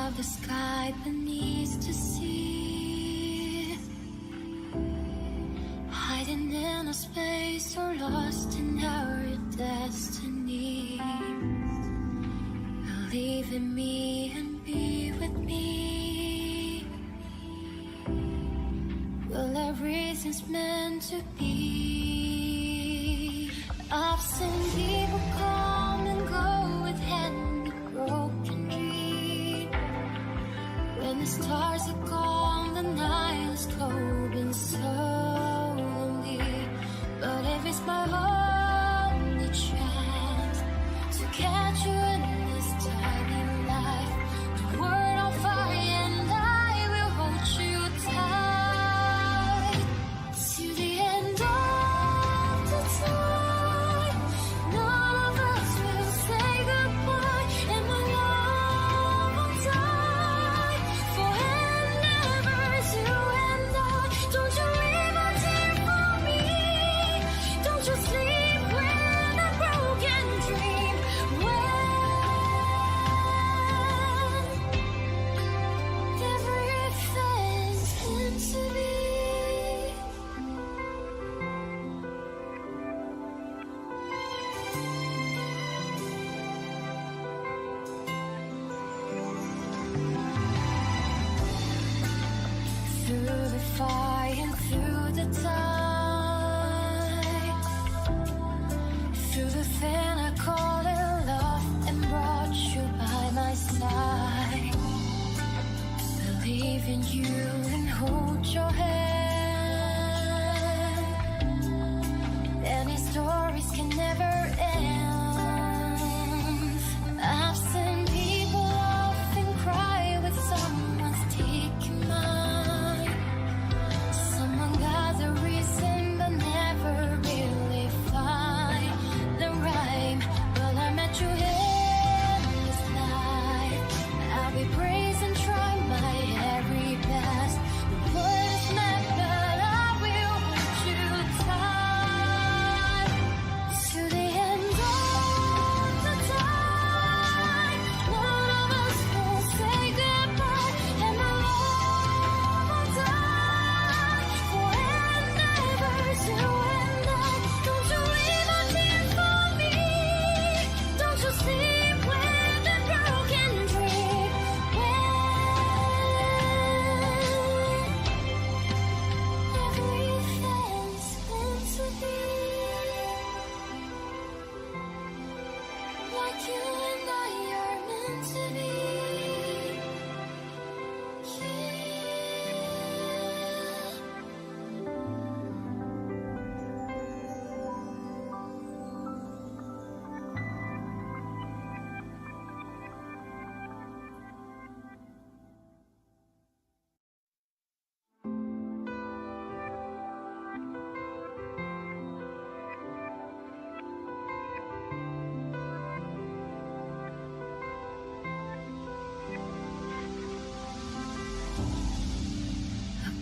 Above the sky beneath the sea, hiding in a space or lost in our destiny. Believe in me and be with me. Well, everything's meant to be. I've seen people come and go with hand broken dream. When the stars are gone, the night is cold and slowly. But if it's my only chance to catch you in this tiny life, the world on fire and I will hold you tight to the end of the time. None of us will say goodbye, and my love will die forever. You and I, don't you leave a tear for me. Don't you sleep with a broken dream. When everything's meant to be. Through the fire and through the tide, through the thing I call it love, and brought you by my side. Believe in you and hold your hand. Any stories can never end. I've seen people often cry with someone's taking mine. Someone got the reason but never really find the rhyme. Well, I met you in this life. I'll be brave and try my very best. The word is met, but I will hold you tight to the end of the time. None of us will say goodbye, and my love will die forever. You and I, don't you leave a tear for me. Don't you sleep with a broken dream. When everything's meant to be, like you and I are meant to be.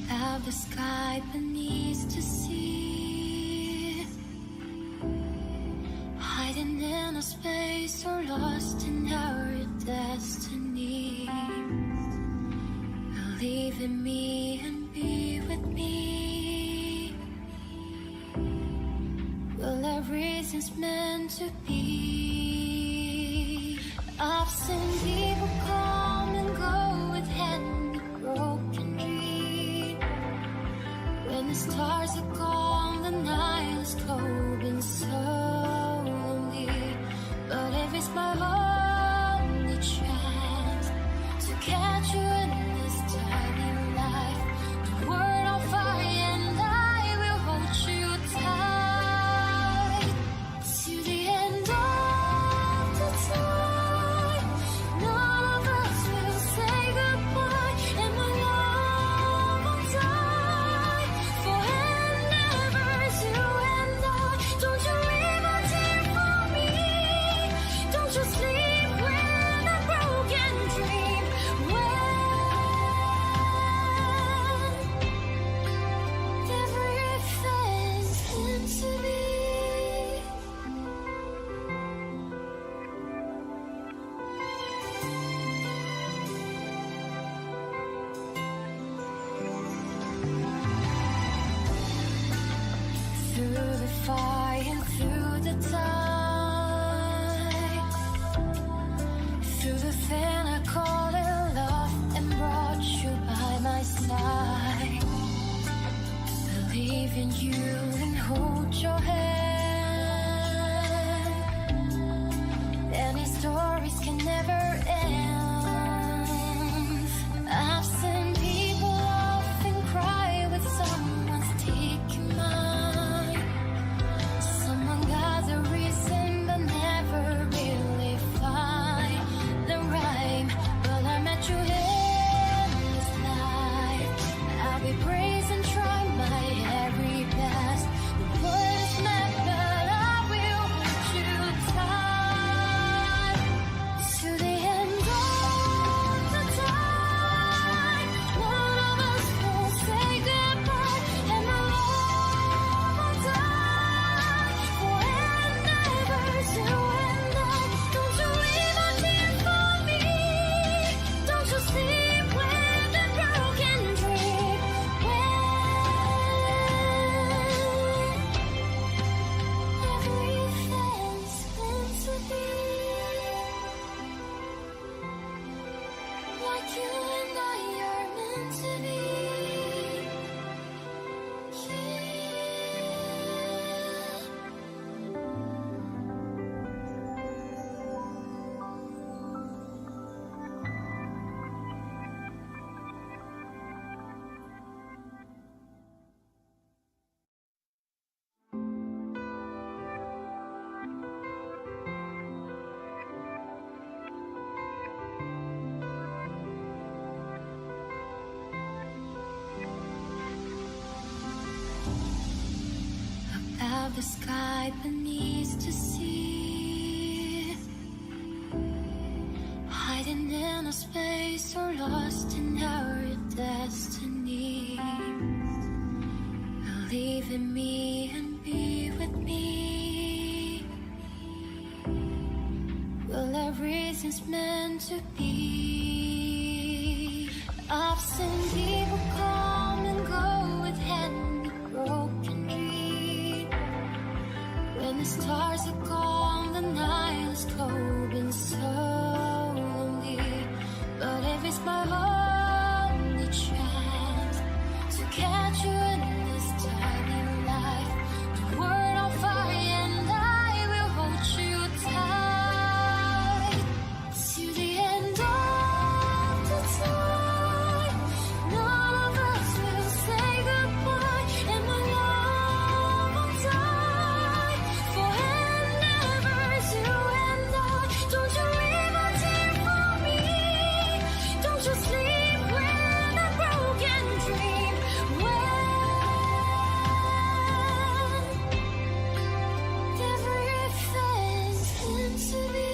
Above the sky beneath the sea, hiding in a space or lost in our destiny. Believe in me and be with me. Well, everything's meant to be. I've seen people come and go with hand broken dream. When the stars are gone, the night is cold and slowly. But if it's my only chance to catch you in this tiny life, the world on fire and I will hold you tight to the end of the time. None of us will say goodbye, and my love will die forever. You and I, don't you leave a tear for me. Don't you sleep you and I are meant to be. Above the sky beneath the sea, hiding in a space or lost in our destiny. Believe in me and be with me. Well, everything's meant to be. I've seen people come and go with hand broken dreams. When the stars are gone, the night is cold and so lonely. But if it's my only chance to catch you in this tiny life, the world on fire and I will hold you tight to the end of the time. None of us will say goodbye, and my love will die forever. You and I, don't you leave a tear for me. Don't you sleep with a broken dream. When everything's meant to be.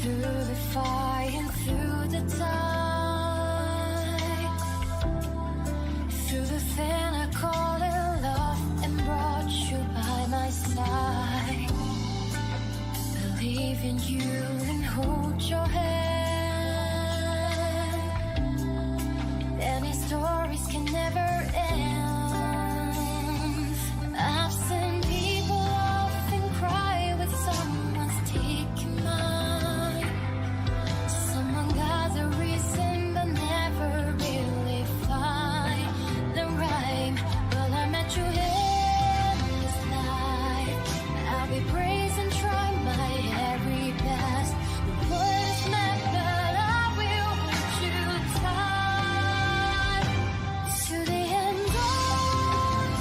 Through the fire and through the tide, through the thing I call it love, and brought you by my side. Believe in you and hold your hand. Any stories can never end. I've seen people often cry with someone's taking mine. Someone got the reason but never really find the rhyme. Well, I met you in this life. I'll be brave and try my very best. The word is meant, but I will hold you tight to the end of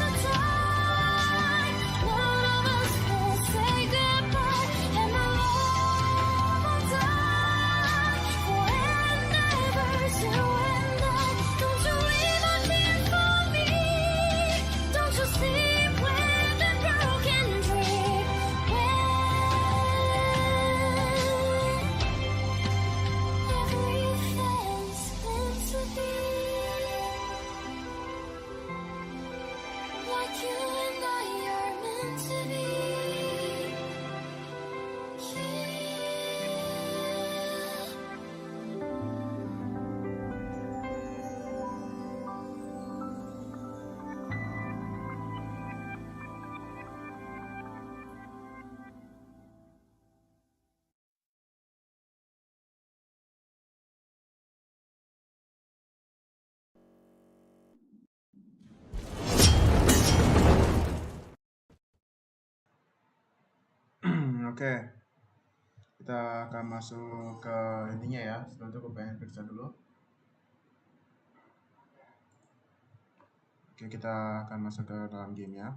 the time. None of us will say goodbye, and my love will die forever. You and I, don't you leave a tear for me. Don't you sleep with a broken dream. When everything's meant to be. Like you and I are meant to be. Oke, kita akan masuk ke intinya ya. Sebelum itu gue pengen periksa dulu. Oke, kita akan masuk ke dalam game ya.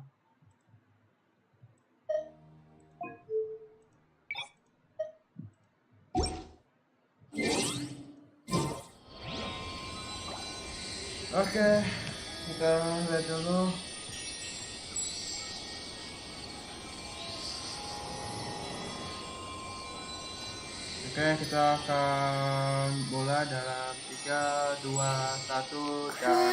Oke, kita lihat dulu. Oke, kita akan bola dalam 3, 2, 1 dan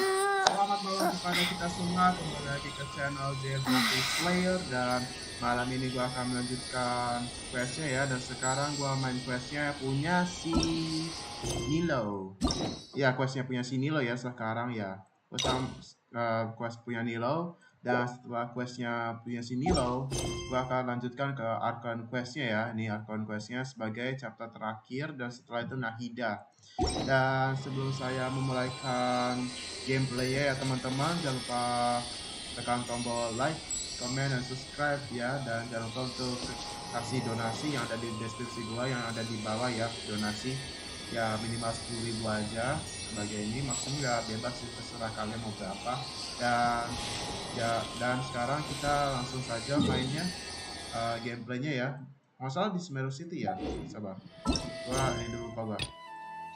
Selamat malam kepada kita semua, kembali lagi ke channel JBerapiSlayer. Dan malam ini gue akan melanjutkan questnya ya. Dan sekarang gue main questnya punya si NILOU. Ya, questnya punya si NILOU ya sekarang ya. Quest punya NILOU. Dan setelah questnya punya si NILOU, gue akan lanjutkan ke Archon questnya ya. Ini Archon questnya sebagai chapter terakhir, dan setelah itu Nahida. Dan sebelum saya memulaikan gameplaynya ya teman-teman, jangan lupa tekan tombol like, comment, dan subscribe ya. Dan jangan lupa untuk kasih donasi yang ada di deskripsi gua, yang ada di bawah ya, donasi ya minimal 10.000 aja sebagai ini, maksudnya bebas sih, terserah kalian mau berapa. Dan ya, dan sekarang kita langsung saja mainnya, gameplaynya ya. Masalah di Shymie City ya, sabar. Wah, ini dulu lupa gua.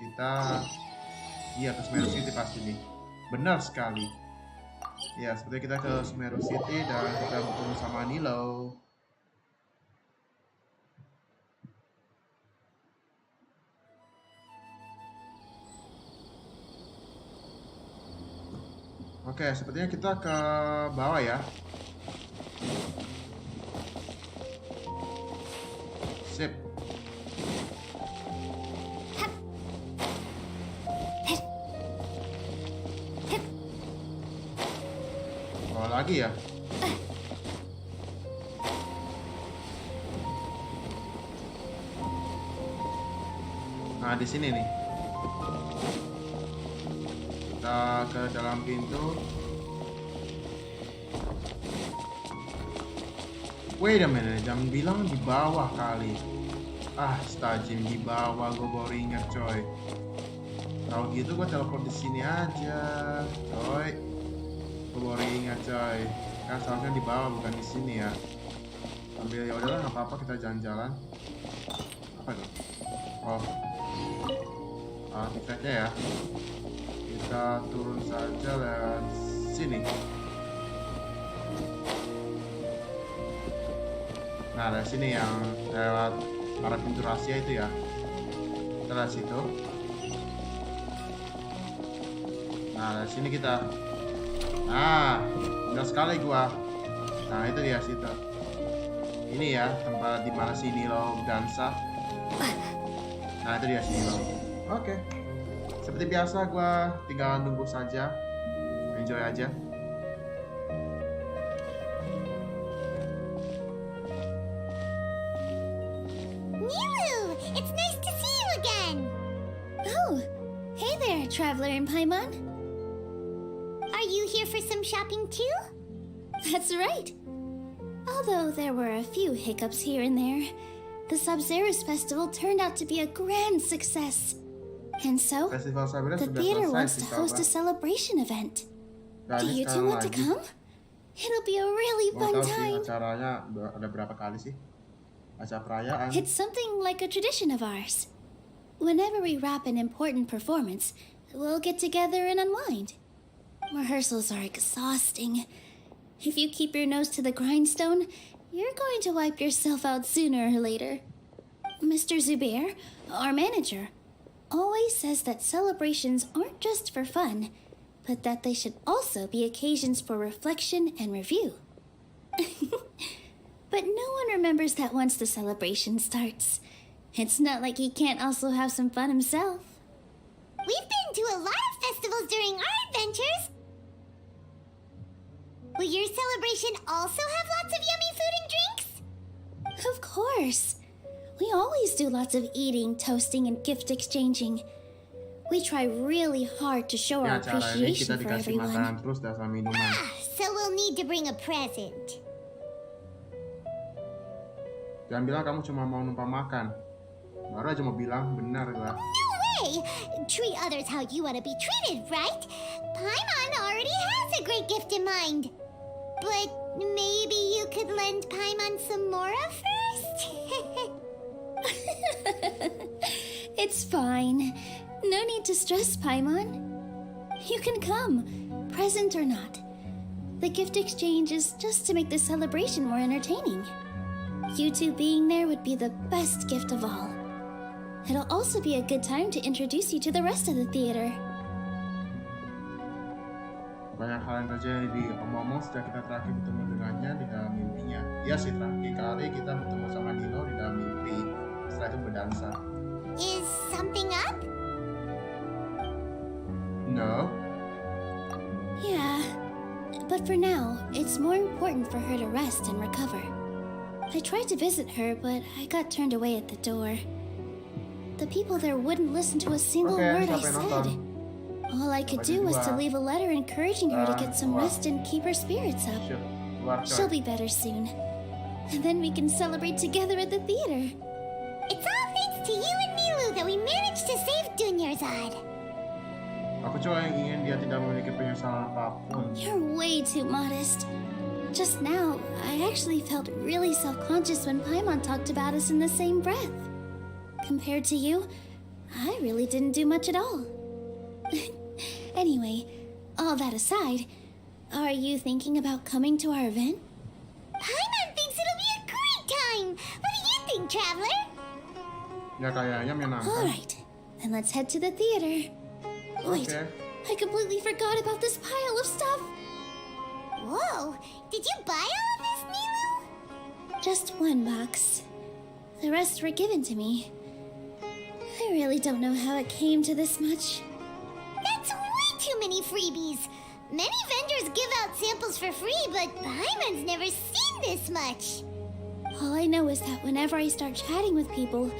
Kita iya ke Shymie City pasti nih. Benar sekali. Ya, seperti kita ke Shymie City dan kita bertemu sama NILOU. Oke, sepertinya kita ke bawah ya. Sip. Bawah lagi ya. Nah, di sini nih. Kita ke dalam pintu. Wait a minute, jangan bilang di bawah kali. Stajim di bawah, gue baru ingat coy. Kalau gitu gue teleport di sini aja, coy. Gue baru ingat coy. Kan seharusnya di bawah bukan di sini ya. Ambil ya udahlah, nggak apa-apa, kita jalan-jalan. Apa itu? Oh, artifactnya ya. Kita turun saja lewat sini. Nah, dari sini yang lewat arah pintu rahasia itu ya. Kita lewat situ. Nah, dari sini kita. Nah, benar sekali gua. Nah, itu dia situ. Ini ya tempat dimana si NILOU dansa. Nah, itu dia si NILOU. Oke. Seperti biasa gua tinggal nunggu saja. Enjoy aja. NILOU! It's nice to see you again! Oh, hey there, Traveler in Paimon. Are you here for some shopping too? That's right. Although there were a few hiccups here and there, the Sociabuzz festival turned out to be a grand success. And so, the theater wants to host a celebration event. Do you two want to come? It'll be a really fun time. Acaranya ada berapa kali sih? Acara perayaan. It's something like a tradition of ours. Whenever we wrap an important performance, we'll get together and unwind. Rehearsals are exhausting. If you keep your nose to the grindstone, you're going to wipe yourself out sooner or later. Mr. Zubair, our manager, always says that celebrations aren't just for fun, but that they should also be occasions for reflection and review. But no one remembers that once the celebration starts. It's not like he can't also have some fun himself. We've been to a lot of festivals during our adventures. Will your celebration also have lots of yummy food and drinks? Of course. We always do lots of eating, toasting, and gift exchanging. We try really hard to show our appreciation for everyone. So we'll need to bring a present. Jangan bilang kamu cuma mau numpang makan. Baru aja mau bilang, benar gua. No way! Treat others how you want to be treated, right? Paimon already has a great gift in mind. But maybe you could lend Paimon some more first? It's fine. No need to stress, Paimon. You can come, present or not. The gift exchange is just to make the celebration more entertaining. You two being there would be the best gift of all. It'll also be a good time to introduce you to the rest of the theater. banyak hal yang terjadi. Omong-omong sejak kita terakhir bertemu dengannya di dalam mimpinya. Iya sih, terakhir kali kita bertemu sama Nilo di dalam mimpi. Setelah itu berdansa. Is something up? No. Yeah, but for now, it's more important for her to rest and recover. I tried to visit her, but I got turned away at the door. The people there wouldn't listen to a single word I sampai said. nonton. All I could do was to leave a letter encouraging her to get some rest and keep her spirits up. Keluar She'll coy. be better soon. And then we can celebrate together at the theater. It's all thanks to you and NILOU that we managed to save Dunyarzad. Aku cuma ingin dia tidak memiliki penyesalan apapun. You're way too modest. Just now, I actually felt really self-conscious when Paimon talked about us in the same breath. Compared to you, I really didn't do much at all. Anyway, all that aside, are you thinking about coming to our event? Paimon thinks it'll be a great time. What do you think, Traveler? Ya kayaknya menyenangkan. Alright, then let's head to the theater. Wait, Okay. I completely forgot about this pile of stuff. Whoa, did you buy all of this, NILOU? Just one box. The rest were given to me. I really don't know how it came to this much. That's way too many freebies. Many vendors give out samples for free, but Paimon's never seen this much. All I know is that whenever I start chatting with people,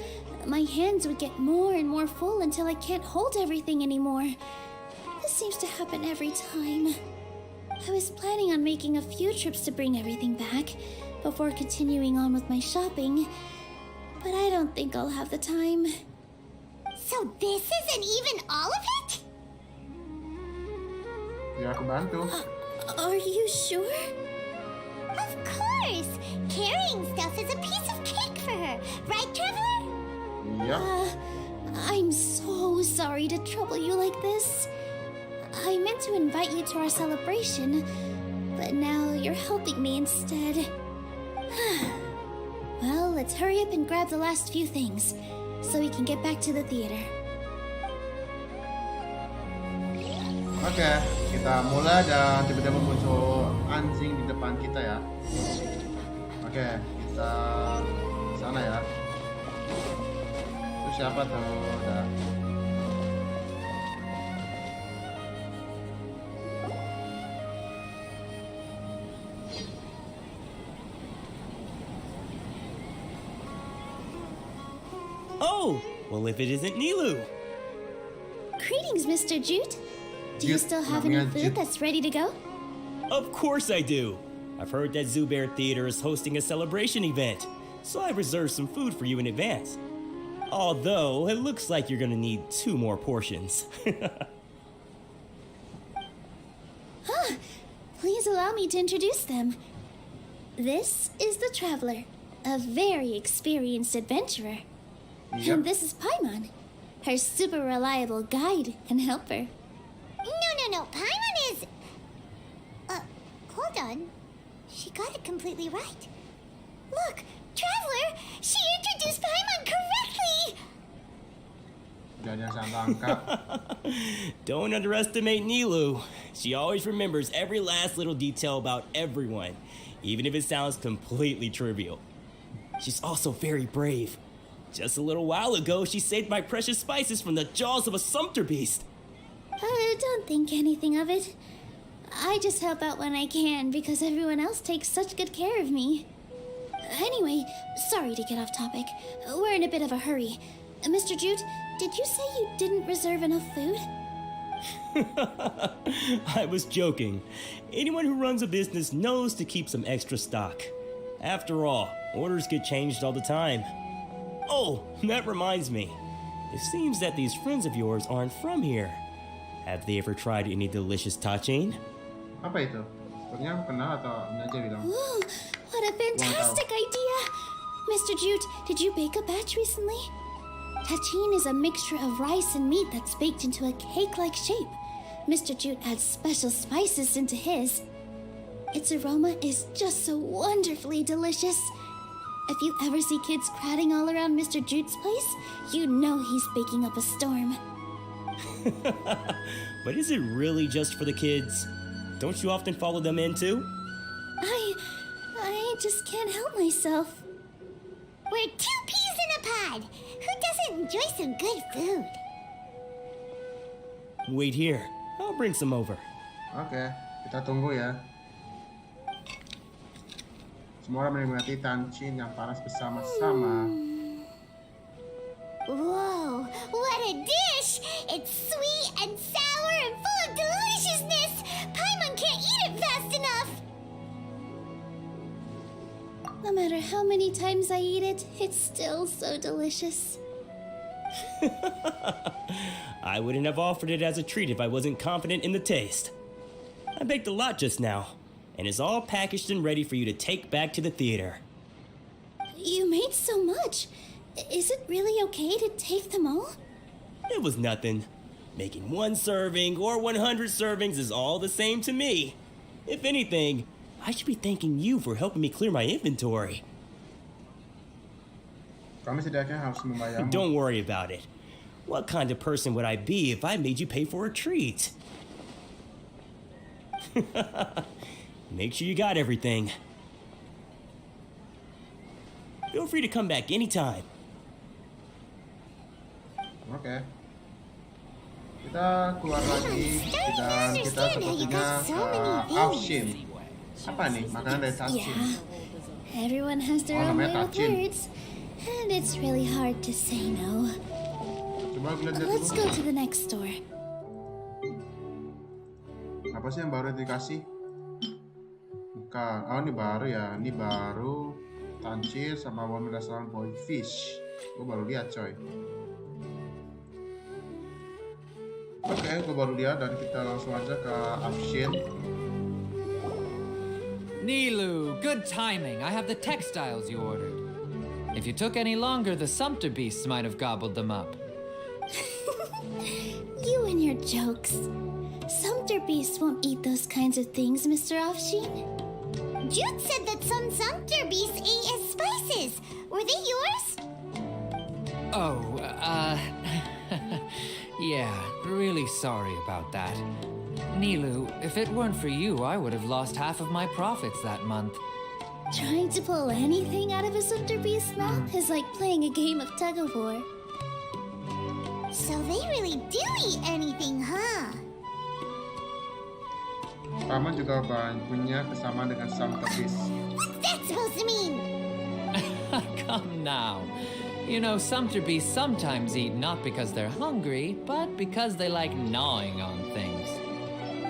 my hands would get more and more full until I can't hold everything anymore. This seems to happen every time. I was planning on making a few trips to bring everything back before continuing on with my shopping, but I don't think I'll have the time. So this isn't even all of it? Ya aku bantu. Are you sure? Of course! Carrying stuff is a piece of cake for her, right, Traveler? Iya. I'm so sorry to trouble you like this. I meant to invite you to our celebration, but now you're helping me instead. Well, let's hurry up and grab the last few things, so we can get back to the theater. Oke, kita mulai dan tiba-tiba muncul anjing di depan kita ya. Oke, kita sana ya. Itu siapa tuh? Udah. Oh, well, if it isn't NILOU. Greetings, Mr. Jute. Do you Jute, still have any namanya food Jute. that's ready to go? Of course I do. I've heard that Zubair Theater is hosting a celebration event, so I've reserved some food for you in advance. Although, it looks like you're gonna need 2 more portions. Please allow me to introduce them. This is the Traveler, a very experienced adventurer. Iya. And this is Paimon, her super reliable guide and helper. No. Paimon is... hold on. She got it completely right. Look, Traveler, she introduced Paimon correctly! Jangan sangka. Don't underestimate NILOU. She always remembers every last little detail about everyone, even if it sounds completely trivial. She's also very brave. Just a little while ago, she saved my precious spices from the jaws of a sumpter beast. Don't think anything of it. I just help out when I can because everyone else takes such good care of me. Anyway, sorry to get off topic. We're in a bit of a hurry. Mr. Jute, did you say you didn't reserve enough food? I was joking. Anyone who runs a business knows to keep some extra stock. After all, orders get changed all the time. Oh, that reminds me. It seems that these friends of yours aren't from here. Have they ever tried any delicious tachin? Apa itu? Sepertinya aku kenal atau ini aja bilang. Ooh, what a fantastic idea! Mr. Jute, did you bake a batch recently? Tachin is a mixture of rice and meat that's baked into a cake-like shape. Mr. Jute adds special spices into his. Its aroma is just so wonderfully delicious. If you ever see kids crowding all around Mr. Jute's place, you know he's baking up a storm. But is it really just for the kids? Don't you often follow them in too? I just can't help myself. We're two peas in a pod. Who doesn't enjoy some good food? Wait here. I'll bring some over. Oke, kita tunggu ya. Semua orang menikmati tanchin yang panas bersama-sama. Whoa, what a dish! It's sweet and sour and full of deliciousness! Paimon can't eat it fast enough! No matter how many times I eat it, it's still so delicious. I wouldn't have offered it as a treat if I wasn't confident in the taste. I baked a lot just now, and it's all packaged and ready for you to take back to the theater. You made so much. Is it really okay to take them all? It was nothing. Making 1 serving or 100 servings is all the same to me. If anything, I should be thanking you for helping me clear my inventory. Kami setidaknya harus membayarmu. Don't worry about it. What kind of person would I be if I made you pay for a treat? Make sure you got everything. Feel free to come back anytime. Oke. Kita keluar lagi dan kita sepertinya ke Afshin. Apa nih? Makanan dari Afshin. Yeah. Everyone has their own way with words. And it's really hard to say no. Coba lihat Let's dulu. go to the next store. Apa sih yang baru dikasih? Bukan. Oh, ini baru ya. Ini baru tancir sama warna restoran boy fish. Gue baru lihat coy. Oke, gue baru lihat dan kita langsung aja ke Afshin. NILOU, good timing. I have the textiles you ordered. If you took any longer, the sumpter beasts might have gobbled them up. You and your jokes. Sumpter beasts won't eat those kinds of things, Mr. Offsheen. Jude said that some sumpter beasts ate as spices. Were they yours? Oh, yeah, really sorry about that. NILOU, if it weren't for you, I would have lost half of my profits that month. Trying to pull anything out of a sumpter beast's mouth is like playing a game of tug-of-war. So they really do eat anything, huh? Paman juga punya kesamaan dengan sumpter beast. What's that supposed to mean? Come now. You know, sumpter beasts sometimes eat not because they're hungry, but because they like gnawing on things.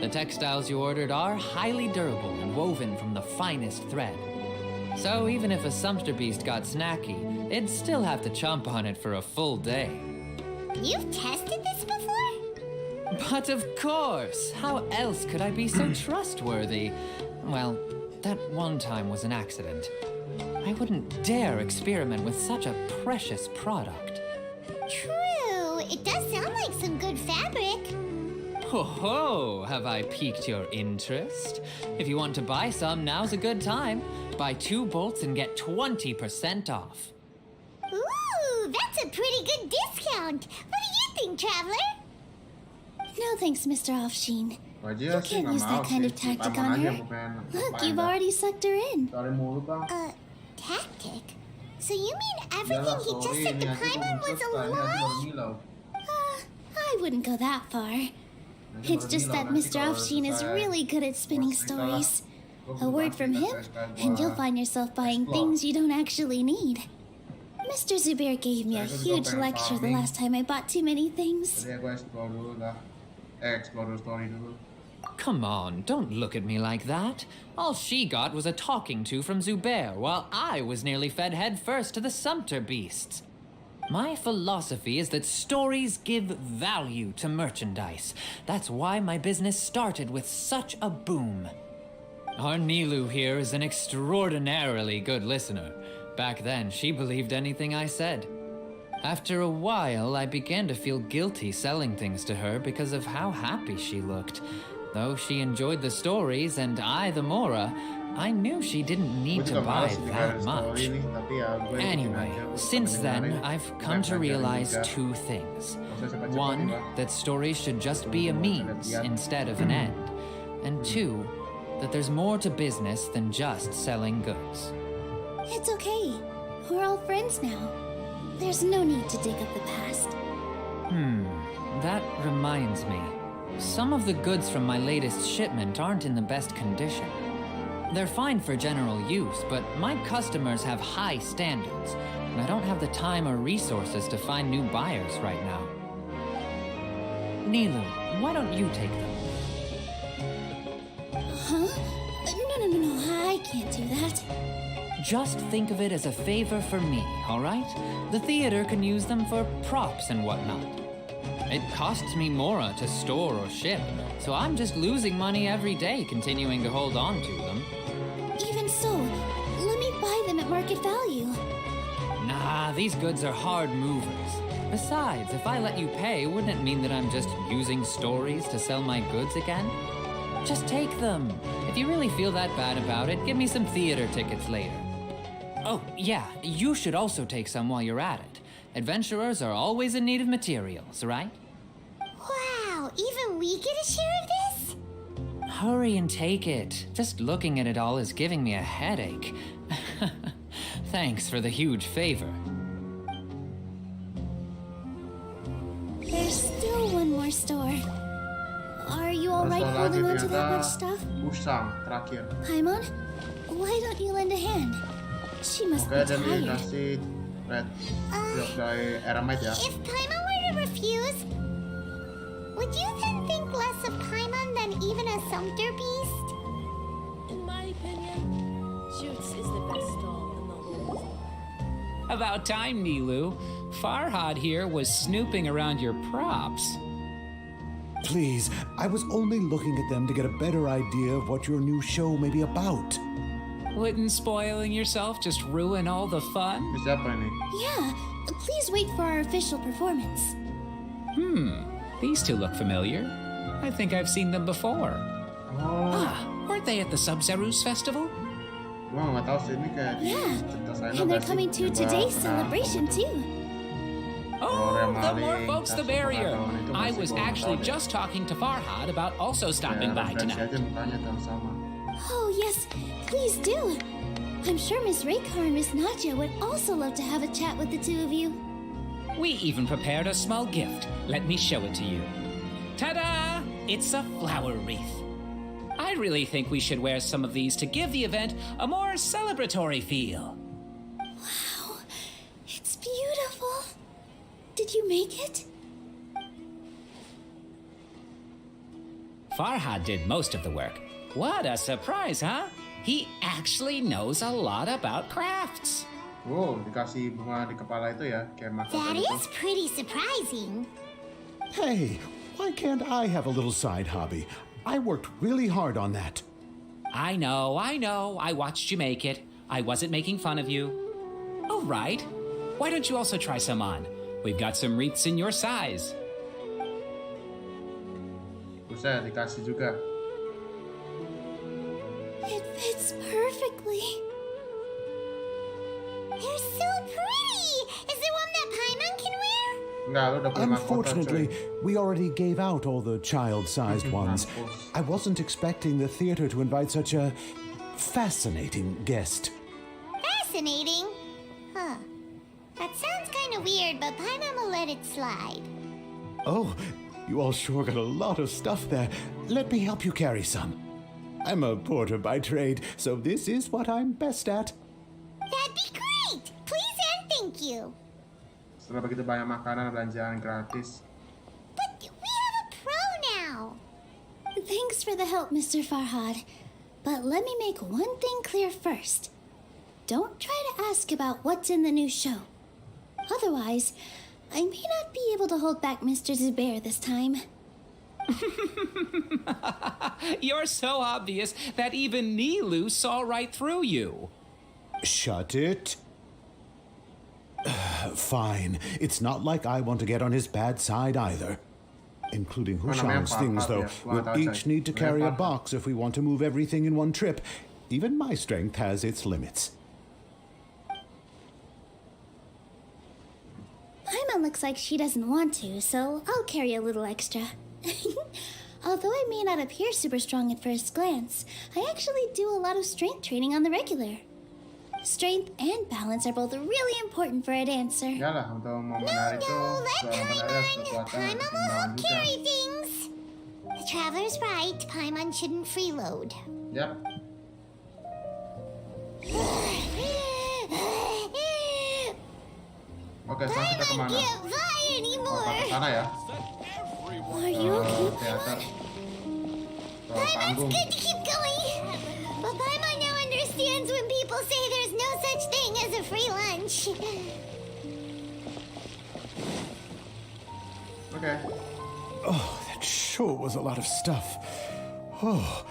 The textiles you ordered are highly durable and woven from the finest thread. So even if a sumpter beast got snacky, it'd still have to chomp on it for a full day. You've tested this before? But of course! How else could I be so trustworthy? Well, that one time was an accident. I wouldn't dare experiment with such a precious product. True. It does sound like some good fabric. Ho ho! Have I piqued your interest? If you want to buy some, now's a good time. Buy 2 bolts and get 20% off. Ooh, that's a pretty good discount. What do you think, Traveler? No thanks, Mr. Offsheen. You can't use that kind of tactic on her. Look, you've already sucked her in. Sorry mulu bang. Tactic? So you mean everything he just said to Paimon was a lie? I wouldn't go that far. It's just that Mr. Offsheen is really good at spinning stories. A word from him, and you'll find yourself buying things you don't actually need. Mr. Zubair gave me a huge lecture the last time I bought too many things. Jadi aku explore dulu lah. Explore story dulu. Come on, don't look at me like that. All she got was a talking to from Zubair, while I was nearly fed head first to the sumpter beasts. My philosophy is that stories give value to merchandise. That's why my business started with such a boom. Our NILOU here is an extraordinarily good listener. Back then, she believed anything I said. After a while, I began to feel guilty selling things to her because of how happy she looked. Though she enjoyed the stories and I the Mora, I knew she didn't need to buy that much. Anyway, since then, I've come to realize 2 things. One, that stories should just be a means instead of an end. And 2, that there's more to business than just selling goods. It's okay. We're all friends now. There's no need to dig up the past. That reminds me. Some of the goods from my latest shipment aren't in the best condition. They're fine for general use, but my customers have high standards, and I don't have the time or resources to find new buyers right now. NILOU, why don't you take them? Huh? No, I can't do that. Just think of it as a favor for me, all right? The theater can use them for props and whatnot. It costs me more to store or ship, so I'm just losing money every day continuing to hold on to them. Even so, let me buy them at market value. Nah, these goods are hard movers. Besides, if I let you pay, wouldn't it mean that I'm just using stories to sell my goods again? Just take them. If you really feel that bad about it, give me some theater tickets later. Oh, yeah, you should also take some while you're at it. Adventurers are always in need of materials, right? Wow, even we get a share of this? Hurry and take it. Just looking at it all is giving me a headache. Thanks for the huge favor. There's still one more store. Are you alright Satu lagi holding on to that ternyata much stuff? Usang terakhir. Paimon, why don't you lend a hand? She must Oke, be dan tired. dikasih red block dari Aramite ya. If Paimon were to refuse, would you then think less of Paimon than even a sumpter beast? In my opinion, Shoots is the best stall in the whole resort. About time, NILOU. Farhad here was snooping around your props. Please, I was only looking at them to get a better idea of what your new show may be about. Wouldn't spoiling yourself just ruin all the fun? Ini siapa ini? Yeah, please wait for our official performance. These two look familiar. I think I've seen them before. Oh, Weren't they at the Sociabuzz festival? gua nggak tahu sih ini kayak di Yeah, cerita saya and they're coming to today's celebration too. Oh, yang the more maling, folks, the kasus merrier. pengetahuan itu I masih was gua nggak actually tahu deh. just talking to Farhad about also stopping Kayak by referensi tonight. aja mukanya tuh sama. Oh yes, please do. I'm sure Miss Reikar and Miss Nadja would also love to have a chat with the two of you. We even prepared a small gift. Let me show it to you. Ta-da! It's a flower wreath. I really think we should wear some of these to give the event a more celebratory feel. Wow, it's beautiful. Did you make it? Farhad did most of the work. What a surprise, huh? He actually knows a lot about crafts. Wow, dikasih bunga di kepala itu ya, kayak mahkota That gitu. is pretty surprising. Hey, why can't I have a little side hobby? I worked really hard on that. I know. I watched you make it. I wasn't making fun of you. Oh, right. Why don't you also try some on? We've got some wreaths in your size. Buset, dikasih juga. It fits perfectly. They're so pretty. Is there one that Paimon can wear? Enggak, lu udah punya mahkota, Unfortunately, coy. we already gave out all the child-sized ones. I wasn't expecting the theater to invite such a fascinating guest. Fascinating. Huh. That sounds kind of weird, but Paimon will let it slide. Oh, you all sure got a lot of stuff there. Let me help you carry some. I'm a porter by trade, so this is what I'm best at. That'd be great. Please and thank you. Setelah begitu banyak makanan belanjaan gratis. But we have a pro now. Thanks for the help, Mr. Farhad. But let me make one thing clear first. Don't try to ask about what's in the new show. Otherwise, I may not be able to hold back Mr. Zubair this time. You're so obvious that even NILOU saw right through you. Shut it. Fine. It's not like I want to get on his bad side either. Including Husham's things, though. We'll each need to carry a box if we want to move everything in one trip. Even my strength has its limits. Paimon looks like she doesn't want to, so I'll carry a little extra. Although I may not appear super strong at first glance, I actually do a lot of strength training on the regular. Strength and balance are both really important for a dancer. Yalah, untuk memenari itu let seorang penari harus kekuatan Paimon keseimbangan will juga. carry things. The traveler's right. Paimon shouldn't freeload. Yap. Oke, sekarang kita Paimon kemana? can't fly Oh, anymore. ke sana ya? Are you okay, Teater. Paimon? Ke Paimon's panggung. good to keep going. But Paimon now understands when people say there's no such thing as a free lunch. Oke. Oh, that sure was a lot of stuff. Oh,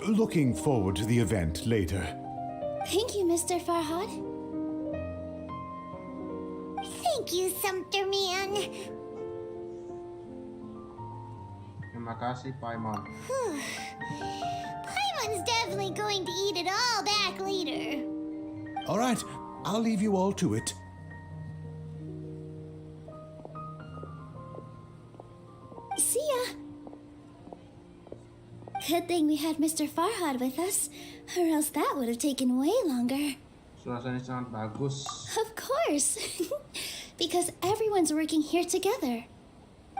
looking forward to the event later. Thank you, Mr. Farhad. Thank you, Sumter Man. Terima kasih, Paimon. Paimon's definitely going to eat it all back later. All right, I'll leave you all to it. See ya. Good thing we had Mr. Farhad with us, or else that would have taken way longer. Suasananya sangat bagus. Of course. Because everyone's working here together.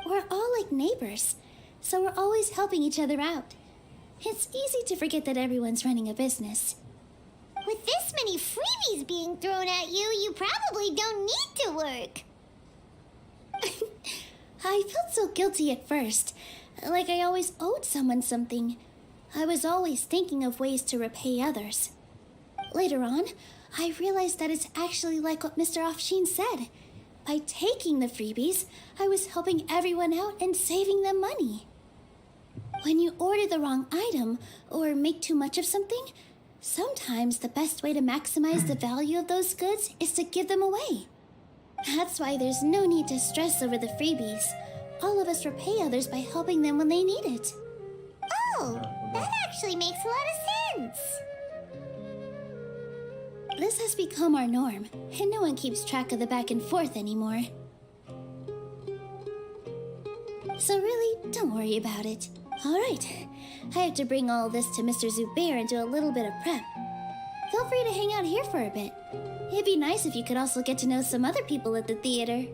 We're all like neighbors, so we're always helping each other out. It's easy to forget that everyone's running a business. With this many freebies being thrown at you, you probably don't need to work. I felt so guilty at first, like I always owed someone something. I was always thinking of ways to repay others. Later on, I realized that it's actually like what Mr. Afshin said. By taking the freebies, I was helping everyone out and saving them money. When you order the wrong item or make too much of something, sometimes the best way to maximize the value of those goods is to give them away. That's why there's no need to stress over the freebies. All of us repay others by helping them when they need it. Oh, that actually makes a lot of sense. This has become our norm, and no one keeps track of the back and forth anymore. So really, don't worry about it. Alright, I have to bring all this to Mr. Zubair and do a little bit of prep. Feel free to hang out here for a bit. It'd be nice if you could also get to know some other people at the theater.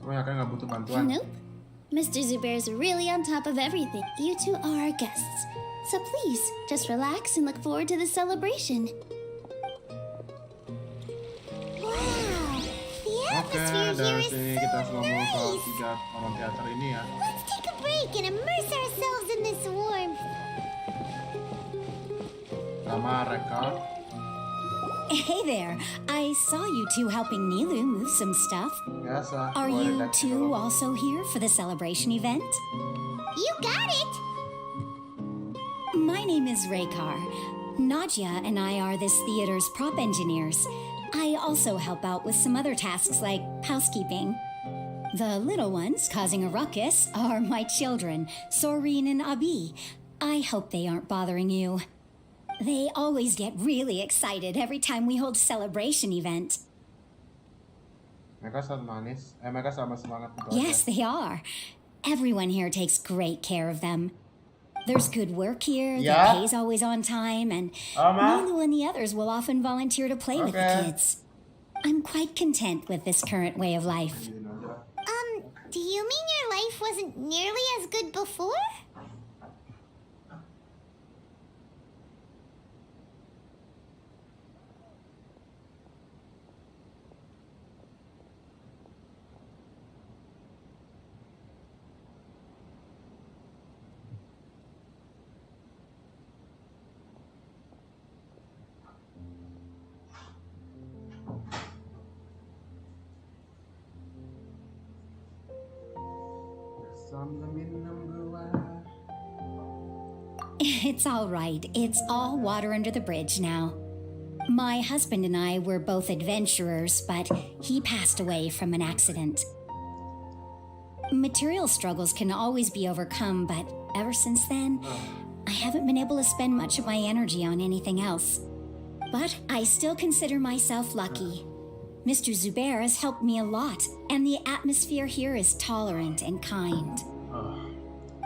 Oh ya, kan nggak butuh bantuan. Nope. Mr. Zubair's really on top of everything. You two are our guests. So please, just relax and look forward to the celebration. Wow, the Oke, atmosphere here dari is sini so kita sudah mau ke nice. 3 taman teater ini ya. Let's take a break and immerse ourselves in this warmth. Sama record. Hey there. I saw you two helping NILOU move some stuff. Biasa. Are gua you redaksi two dulu. also here for the celebration event? You got it! My name is Raykar. Nadia and I are this theater's prop engineers. I also help out with some other tasks like housekeeping. The little ones causing a ruckus are my children, Soreen and Abi. I hope they aren't bothering you. They always get really excited every time we hold a celebration event. Mereka sama manis. Mereka sama semangat gitu Yes, aja. they are. Everyone here takes great care of them. There's good work here, the Yeah. pay's always on time, and Ama? NILOU and the others will often volunteer to play with the Okay. kids. I'm quite content with this current way of life. Gini aja. Do you mean your life wasn't nearly as good before? Sambil minum gua. It's all right. It's all water under the bridge now. My husband and I were both adventurers, but he passed away from an accident. Material struggles can always be overcome, but ever since then, I haven't been able to spend much of my energy on anything else. But I still consider myself lucky. Mr. Zubair has helped me a lot, and the atmosphere here is tolerant and kind.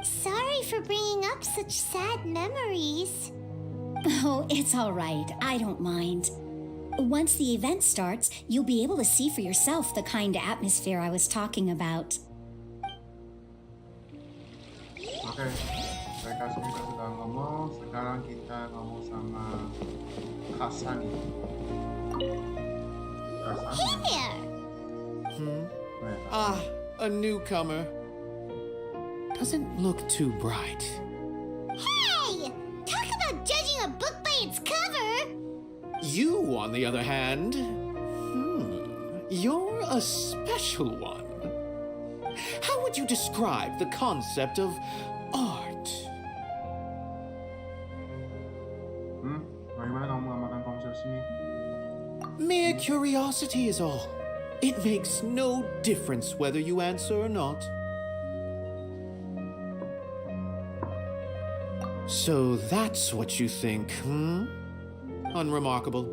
Sorry for bringing up such sad memories. Oh, it's all right. I don't mind. Once the event starts, you'll be able to see for yourself the kind of atmosphere I was talking about. Oke, mereka semua sudah ngomong. Sekarang kita ngomong sama Kasani. Hey there! Ah, a newcomer. Doesn't look too bright. Hey! Talk about judging a book by its cover! You, on the other hand, you're a special one. How would you describe the concept of art? Bagaimana kamu mengamalkan konsep seni? Mere curiosity is all. It makes no difference whether you answer or not. So that's what you think, Unremarkable.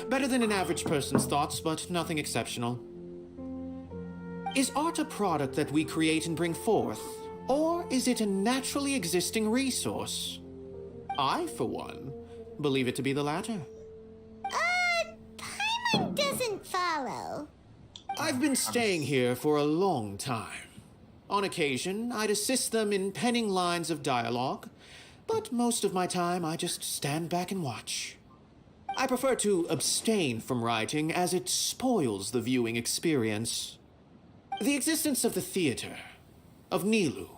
Better than an average person's thoughts, but nothing exceptional. Is art a product that we create and bring forth, or is it a naturally existing resource? I, for one, believe it to be the latter. Paimon doesn't follow. I've been staying here for a long time. On occasion, I'd assist them in penning lines of dialogue, but most of my time I just stand back and watch. I prefer to abstain from writing as it spoils the viewing experience. The existence of the theater, of NILOU,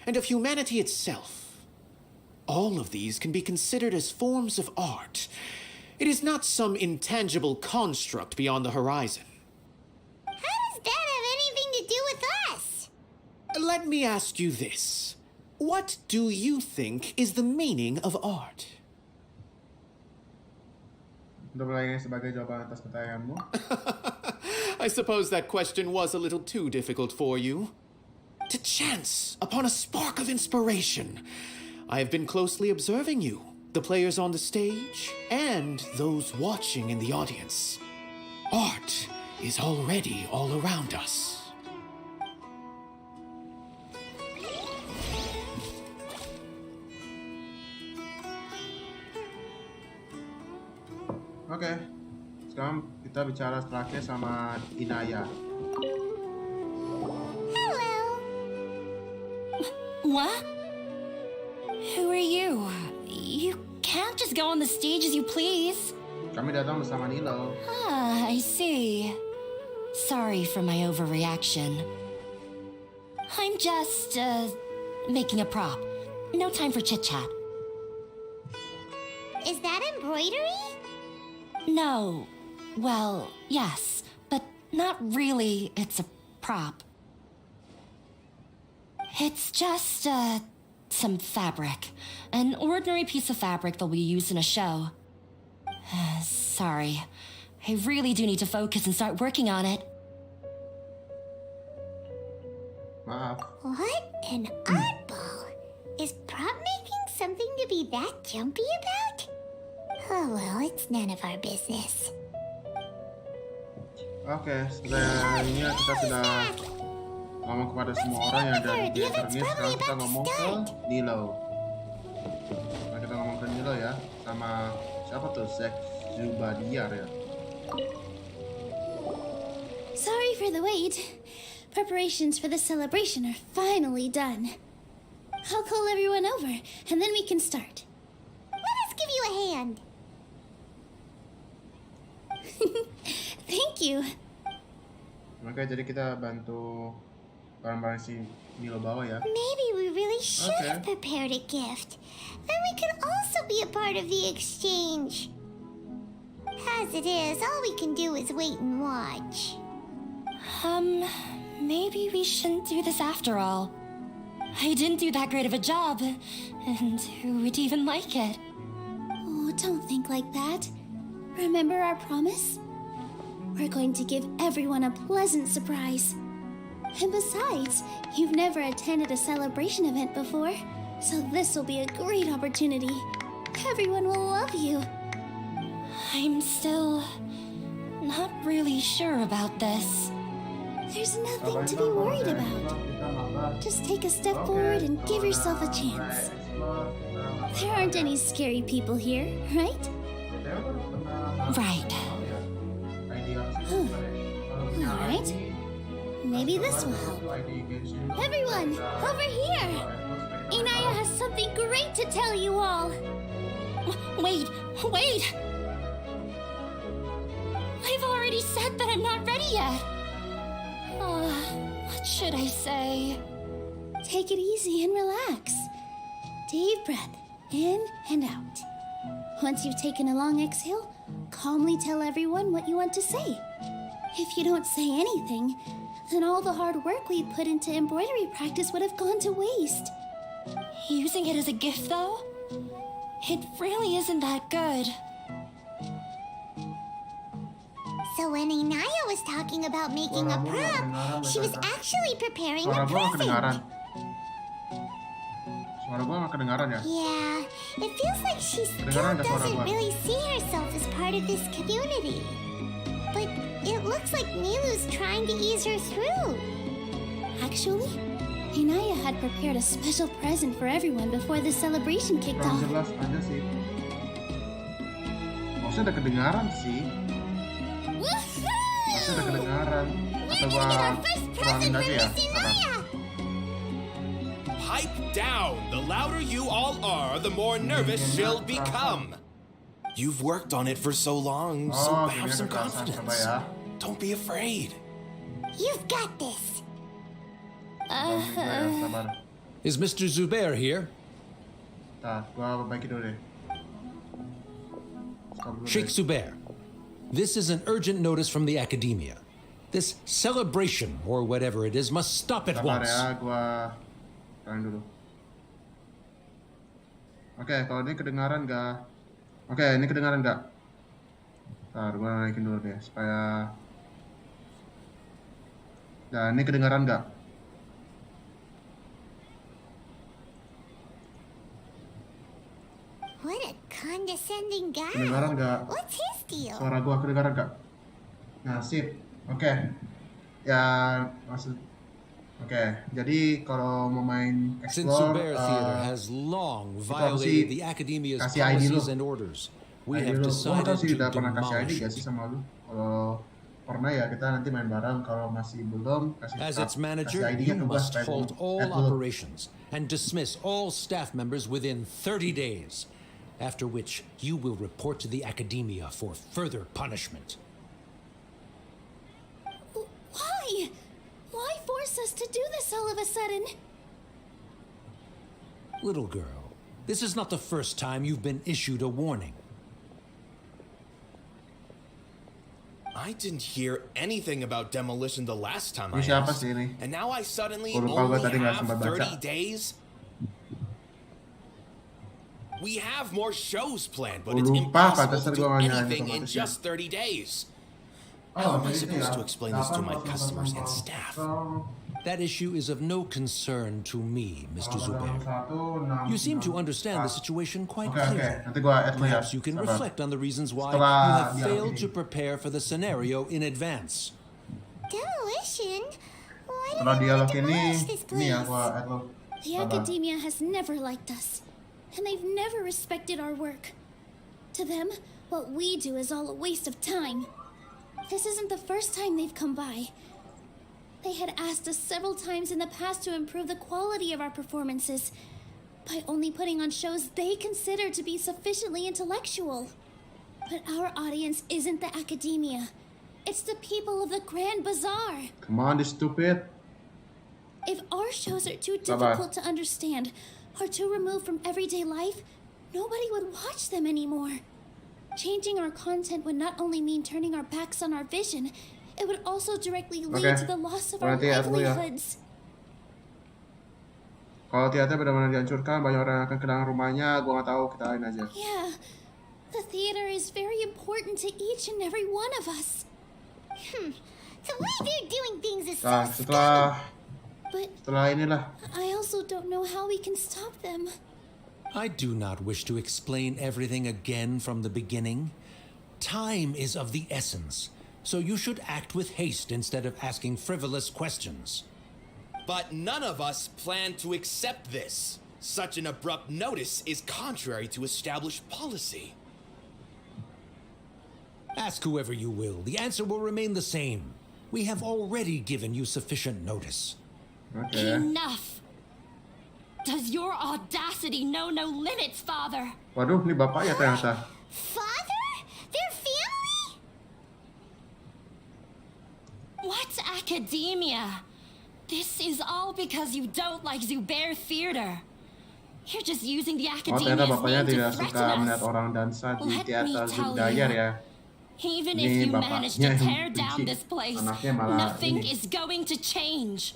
and of humanity itself, all of these can be considered as forms of art. It is not some intangible construct beyond the horizon. How does that have anything to do with us? Let me ask you this. What do you think is the meaning of art? Untuk berlagak sebagai jawaban atas pertanyaanmu. I suppose that question was a little too difficult for you. To chance upon a spark of inspiration, I have been closely observing you, the players on the stage, and those watching in the audience. Art is already all around us. Oke, sekarang kita bicara terakhir sama Inaya. Hello. What? Who are you? You can't just go on the stage as you please. Kami datang bersama NILOU. Ah, I see. Sorry for my overreaction. I'm just, making a prop. No time for chit-chat. Is that embroidery? No. Well, yes, but not really. It's a prop. It's just, some fabric. An ordinary piece of fabric that'll be used in a show. Sorry. I really do need to focus and start working on it. Maaf. What an oddball. Is prop making something to be that jumpy about? Oh well, it's none of our business. Oke, setelah ini kita sudah ngomong kepada semua orang yang ada di teater ini. Sekarang kita ngomong ke NILOU. Nah, kita ngomong ke NILOU ya, sama siapa tuh? Zubadiar ya. Sorry for the wait. Preparations for the celebration are finally done. I'll call everyone over, and then we can start. Let us give you a hand. Thank you. Oke, jadi kita bantu barang-barang si NILOU bawa ya. Maybe we really should Okay. have prepared a gift. Then we could also be a part of the exchange. As it is, all we can do is wait and watch. Maybe we shouldn't do this after all. I didn't do that great of a job, and who would even like it? Oh, don't think like that. Remember our promise? We're going to give everyone a pleasant surprise. And besides, you've never attended a celebration event before, so this will be a great opportunity. Everyone will love you. I'm still not really sure about this. There's nothing to be worried about. Just take a step forward and give yourself a chance. There aren't any scary people here, right? Right. Alright. Maybe this will help. Everyone, over here! Inaya has something great to tell you all. Wait! I've already said that I'm not ready yet. What should I say? Take it easy and relax. Deep breath, in and out. Once you've taken a long exhale, calmly tell everyone what you want to say. If you don't say anything, then all the hard work we put into embroidery practice would have gone to waste. Using it as a gift, though? It really isn't that good. So when Inaya was talking about making a prop, she was actually preparing a present. Suara gua nggak kedengaran ya? Yeah, it feels like she still Kedengaran nggak suara doesn't gua? really see herself as part of this community. But it looks like NILOU's trying to ease her through. Actually, Inaya had prepared a special present for everyone before the celebration kicked Kurang off. jelas aja sih. Maksudnya udah kedengaran sih. Maksudnya udah kedengaran. Atau gua kurangin aja ya? Sabar. Pipe down! The louder you all are, the more nervous she'll become. You've worked on it for so long, so have some confidence. Don't be afraid. You've got this. Sabar. Is Mr. Zubair here? Bentar, gua perbaiki dulu deh. Stop dulu Sheikh deh. Zubair, this is an urgent notice from the academia. This celebration, or whatever it is, must stop at Sabar once. ya, gua kurangin dulu. Oke, kalau ini kedengaran nggak? Oke, ini kedengaran nggak? Ntar, gua naikin dulu deh, supaya... Nah, ini kedengaran nggak? What a condescending guy. Kedengaran nggak? What's his deal? Suara gua kedengaran nggak? Nah, sip. Oke. Ya, maksud... Oke, jadi kalau mau main Since explore, Zubair Theater has long kita violated mesti the academia's kasih ID lu. policies and orders, we ID have lu. Gua decided tau sih to udah pernah kasih ID demolish gak it. sih sama lu? Kalau pernah ya kita nanti main bareng. Kalau masih belum, kasih As its manager, ID-nya you ke gua must supaya halt gua all add lu. operations and dismiss all staff members within 30 days, after which you will report to the academia for further punishment. Why? Why force us to do this all of a sudden? Little girl, this is not the first time you've been issued a warning. I didn't hear anything about demolition the last time I Ini siapa asked. sih ini? And now I suddenly Gua lupa, gua only tadi nggak have sempat baca. 30 days? We have more shows planned, but Gua it's lupa, impossible pantesan to do gua nggak nyalain anything in otomatisnya. just 30 days. Oh, How am I jadi supposed ya, to explain this to my 8, customers and staff? That issue is of no concern to me, Mr. Zubair. You seem to understand the situation quite Oke, clearly. nanti gua add lu ya. Perhaps you can Sabar. reflect on the reasons why Setelah you have dialog failed ini. to prepare for the scenario in advance. Demolition? Why Setelah do we dialog want to ini, demolish this ini ya place? gua add lu. The Sabar. academia has never liked us, and they've never respected our work. To them, what we do is all a waste of time. This isn't the first time they've come by. They had asked us several times in the past to improve the quality of our performances by only putting on shows they consider to be sufficiently intellectual. But our audience isn't the academia. It's the people of the Grand Bazaar. Come on, this stupid. If our shows are too Sabar. difficult to understand or too removed from everyday life, nobody would watch them anymore. Changing our content would not only mean turning our backs on our vision, it would also directly lead Oke. to the loss of our Berarti add lu ya. livelihoods. Kalau teater benar-benar dihancurkan, banyak orang yang akan kehilangan rumahnya. Gua nggak tahu, kita lain aja. Yeah, the theater is very important to each and every one of us. The way they're doing things is Nah, setelah But inilah. I also don't know how we can stop them. I do not wish to explain everything again from the beginning. Time is of the essence, so you should act with haste instead of asking frivolous questions. But none of us plan to accept this. Such an abrupt notice is contrary to established policy. Ask whoever you will. The answer will remain the same. We have already given you sufficient notice. Okay. Enough! Does your audacity know no limits, Father? Waduh, ini bapaknya ternyata. Father? Their family? What's academia? This is all because you don't like Zubair theater. You're just using the Oh, academia's ternyata bapaknya name to tidak suka threaten melihat us. orang dansa di Let me teater tell Zubdayar you. ya. Even Ini if you manage to bapaknya yang tear down benci. this place, Anaknya malah nothing ini. is going to change.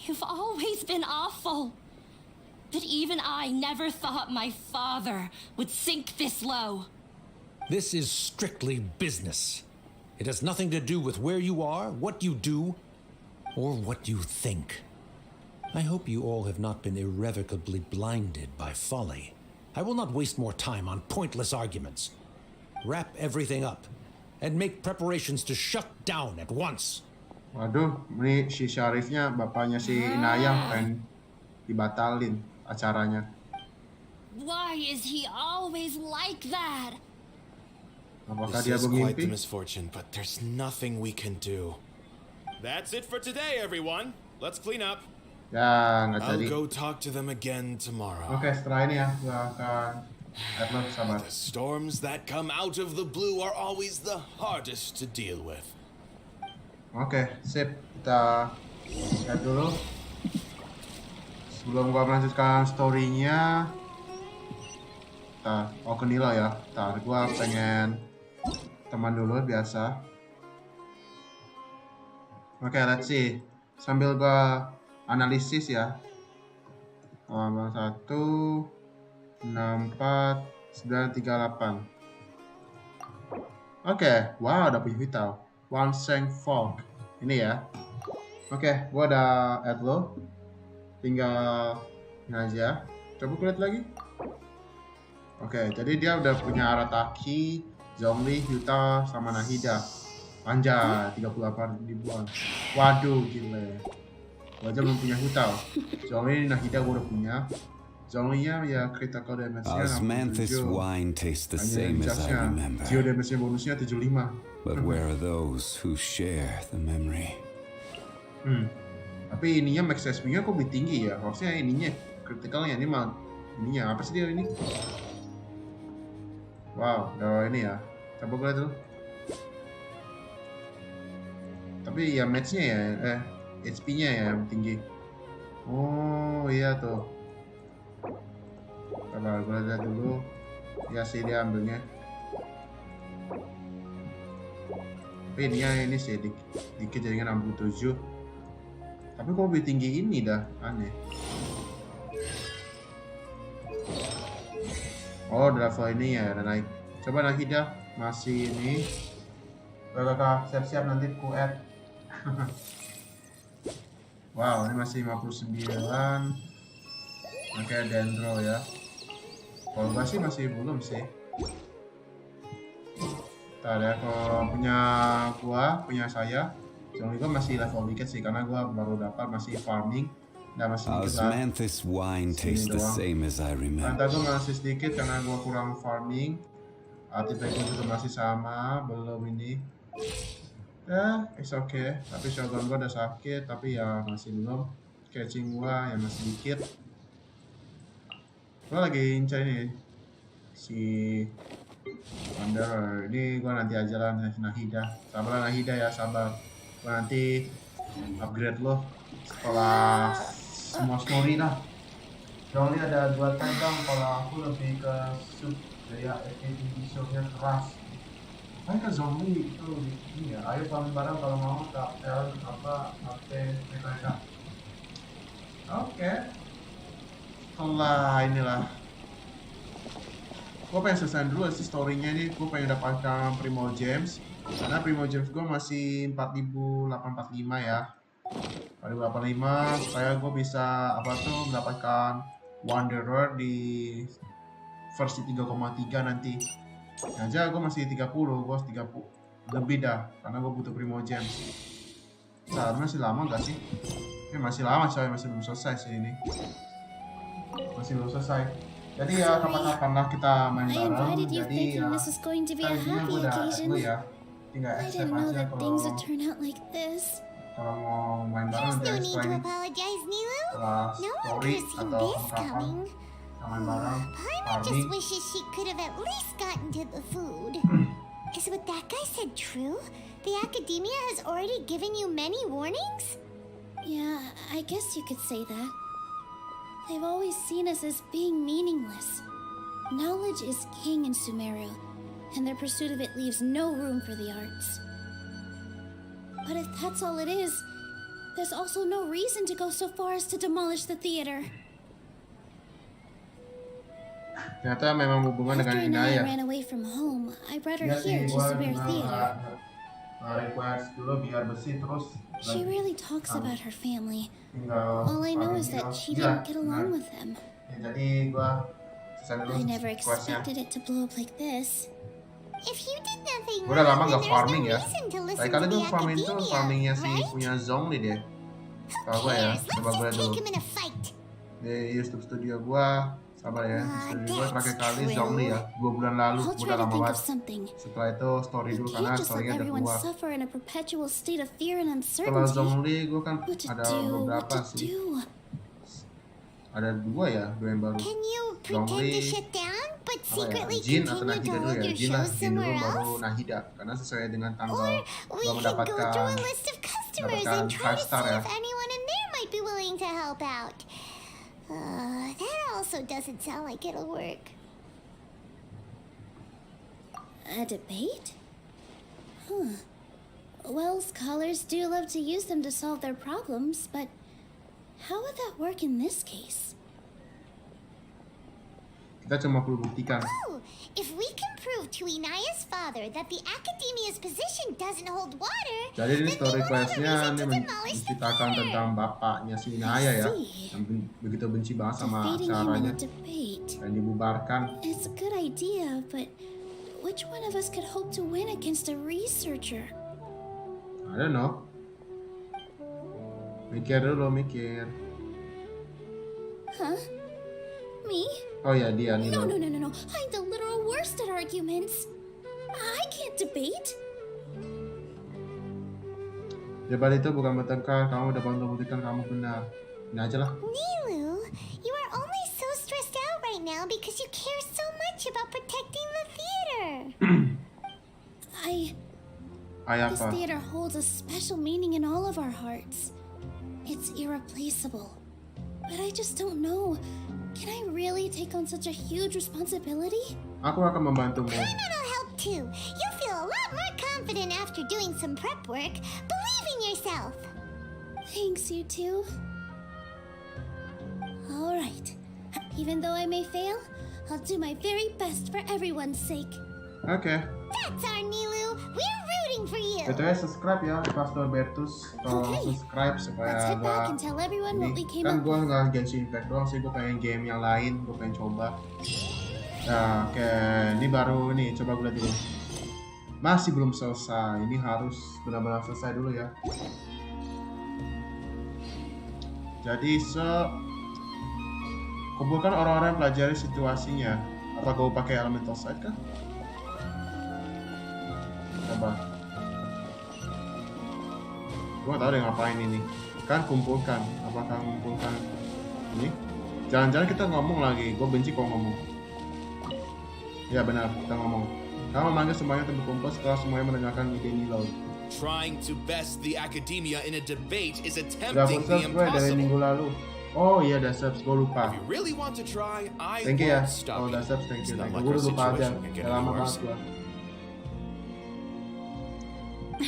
You've always been awful. But even I never thought my father would sink this low. This is strictly business. It has nothing to do with where you are, what you do, or what you think. I hope you all have not been irrevocably blinded by folly. I will not waste more time on pointless arguments. Wrap everything up and make preparations to shut down at once. Waduh, ini si Syarifnya, bapaknya si Inayah pengen dibatalin acaranya. Why is he always like that? Apakah This dia is quite the bermimpi? misfortune, but there's nothing we can do. That's it for today, everyone. Let's clean up. Ya, nggak I'll jadi. go talk to them again tomorrow. Oke, setelah ini ya, gua akan lo sabar. The storms that come out of the blue are always the hardest to deal with. Oke, sip. Kita lihat dulu. Sebelum gua melanjutkan story-nya, ke NILOU ya. Gua pengen teman dulu biasa. Oke, let's see. Sambil gua analisis ya. 1 6 4 9 3 8. Oke, wow, ada punya vital. One Seng Fog. Ini ya. Oke, gua ada add lo. Tinggal ini aja. Coba kulihat lagi. Oke, jadi dia udah punya Arataki, Zhongli, Yuta, sama Nahida. Anjay, 38 ribuan. Waduh, gile. Gua aja belum punya Hutal. Zhongli, Nahida gua udah punya. Zhongli-nya ya critical damage-nya Osmanthus 67. wine tastes the Hanya same as I charge-nya, remember. Geo damage-nya bonusnya 75. But where are those who share the memory? Tapi ininya max SP-nya kok lebih tinggi ya? Harusnya ininya critical-nya ini mah ininya apa sih dia ini? Wow, udah ini ya. Coba gue lihat dulu. Tapi ya match-nya ya, HP-nya ya yang tinggi. Oh iya tuh. Coba gue lihat dulu. Ya sih dia ambilnya. Tapi ini sih dikit jaringan 67. Tapi kok lebih tinggi ini dah, aneh. Oh, level ini ya, udah naik. Coba Nahida, masih ini. Kakak, siap-siap nanti ku add. Wow, ini masih 59. Oke, Dendro ya. Kalau gua sih masih belum sih. Ntar ya, kalau punya saya. Jangan gua masih level dikit sih, karena gua baru dapat masih farming. Dan masih dikit lah. Osmanthus wine tastes the same as I remember. Nanti gua masih sedikit karena gua kurang farming. Artifact juga masih sama, belum ini. Ya, it's okay. Tapi shotgun gua udah sakit, tapi ya masih belum. Catching gua yang masih dikit. Gua lagi incar ini si Wanderer. Ini gua nanti aja lah Nahida. Sabar Nahida ya, sabar. Gua nanti upgrade lo setelah semua story lah. Zombie ada 2 tag dong, kalau aku lebih ke sub dari AKT shownya keras. Ayo ke zombie itu ini ya, ayo bareng-bareng kalau mau kapel apa mereka. Oke. Setelah inilah. Gue pengen selesai dulu sih story-nya nih, gue pengen dapatkan Primo Gems. Karena Primo Gems gue masih 4845 ya. 4845 supaya gue bisa mendapatkan Wanderer di versi 3,3 nanti. Aja gue masih 30, gue 30. lebih dah, karena gue butuh Primogems. Seharusnya masih lama nggak sih? Masih lama coy, masih belum selesai sih ini. Masih belum selesai. Jadi ya kapan-kapan lah kita main bareng. Jadi ya kayaknya gue udah dulu ya. Tinggal accept aja kalau mau main bareng There's no nanti need to setelah ini apologize, NILOU. setelah No one story could have seen atau this kapan coming. kita main bareng. Paimon Farming. just wishes she could have at least gotten to the food. Is what that guy said true? The academia has already given you many warnings? Yeah, I guess you could say that. They've always seen us as being meaningless. Knowledge is king in Sumeru, and their pursuit of it leaves no room for the arts. But if that's all it is, there's also no reason to go so far as to demolish the theater. Ternyata memang hubungan After dengan Inaya Inaya. ran away from home, I brought her Iya sih, here to gue Saweria juga Theater. request dulu biar bersih terus. She really talks about her family. Tinggal All I know is farming that gitu. she Iya, didn't get along benar. with them. Ya, jadi gue selesai dulu I never requestnya. expected it to blow up like this. If you did nothing Gue udah lama wrong, then nggak there's farming no ya. reason to Tadi listen kali to tuh the farming tuh academia, farmingnya si right? punya Zhongli deh. Tahu gue ya, Let's coba gue just dulu. take him in a fight. Di YouTube studio gue, sabar ya. Studio gue terakhir kali that's Zhongli ya, 2 bulan lalu, I'll udah try to lama think of banget. something. Setelah itu story You dulu can't karena just let storynya udah everyone keluar. suffer in a perpetual state of fear and Setelah uncertainty. Zhongli gue kan What to ada do? What beberapa to sih. do? Ada dua yang baru. Can you pretend Zhongli, to shut down, but apa ya, secretly Jin atau continue to Nahida dulu hold ya. your Jin lah, shows Jin dulu somewhere baru else? Nahida. Karena sesuai dengan tanggal Or we gue could go mendapatkan through a list of customers mendapatkan and try 5 to star see ya. if anyone in there might be willing to help out. That also doesn't sound like it'll work. A debate? Huh. Well, scholars do love to use them to solve their problems, but how would that work in this case? Kita cuma perlu buktikan. Oh, if we can prove to Inaya's father that the academia's position doesn't hold water, Jadi ini then story they will have a questnya reason ini to demolish the menceritakan theater. tentang bapaknya si Inaya ya, see. yang begitu benci banget sama Defeating him in acaranya a debate. dan dibubarkan. It's a good idea, but which one of us could hope to win against a researcher? I don't know. Mikir dulu, mikir. Huh? Me? Oh ya dia nih No, loh. no, no, no, no. I'm the literal worst at arguments. I can't debate. Debat itu bukan bertengkar, kamu dapat membuktikan kamu benar. Ini aja lah. NILOU, you are only so stressed out right now because you care so much about protecting the theater. This Apa? theater holds a special meaning in all of our hearts. It's irreplaceable. But I just don't know. Can I really take on such a huge responsibility? Aku akan membantumu. Paimon will help too. You'll feel a lot more confident after doing some prep work. Believe in yourself. Thanks, you two. All right. Even though I may fail, I'll do my very best for everyone's sake. Oke. That's our NILOU. We're rooting for you. BTW subscribe ya, Pastor Bertus. Tolong Okay. subscribe Let's supaya head back gak and tell everyone what we came kan up gue with. nggak Genshin Impact doang sih, gue pengen game yang lain, gue pengen coba. Nah, oke, ini baru nih, coba gue lihat dulu. Masih belum selesai, ini harus benar-benar selesai dulu ya. Jadi kumpulkan orang-orang yang pelajari situasinya. Apa gue pakai elemental side kan? Coba. Gue gak tau deh ngapain ini. Kan kumpulkan. Apakah mengumpulkan ini? Jangan-jangan kita ngomong lagi. Gue benci kalau ngomong. Ya benar, kita ngomong. Kamu memanggil semuanya untuk berkumpul setelah semuanya mendengarkan ide NILOU. Trying to best the academia in a debate is Udah attempting the subs gue dari impossible. minggu lalu. Oh iya, udah subs, gue lupa. If you really want to try, I Thank you ya. won't stop Oh you. udah subs, thank It's you. not Gue like our udah lupa aja. situation can get Udah any lama worse. banget gue.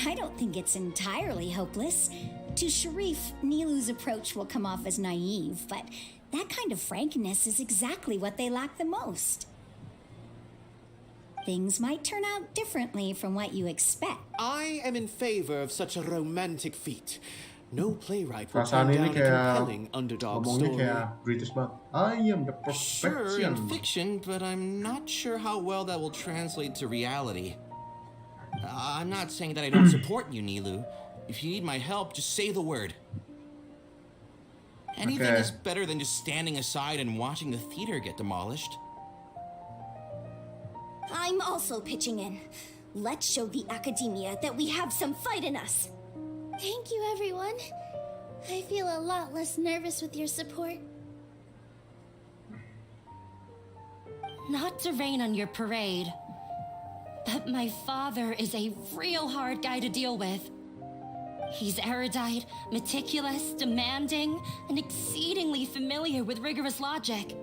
I don't think it's entirely hopeless. To Sharif, NILOU's approach will come off as naive, but that kind of frankness is exactly what they lack the most. Things might turn out differently from what you expect. I am in favor of such a romantic feat. No playwright will Perasaan turn ini down a kayak compelling underdog ngomongnya story. kayak British banget. I am the Sure, perfection. in fiction, but I'm not sure how well that will translate to reality. I'm not saying that I don't support you, NILOU. If you need my help, just say the word. Anything is better than just standing aside and watching the theater get demolished. I'm also pitching in. Let's show the academia that we have some fight in us. Thank you, everyone. I feel a lot less nervous with your support. Not to rain on your parade, but my father is a real hard guy to deal with. He's erudite, meticulous, demanding, and exceedingly familiar with rigorous logic.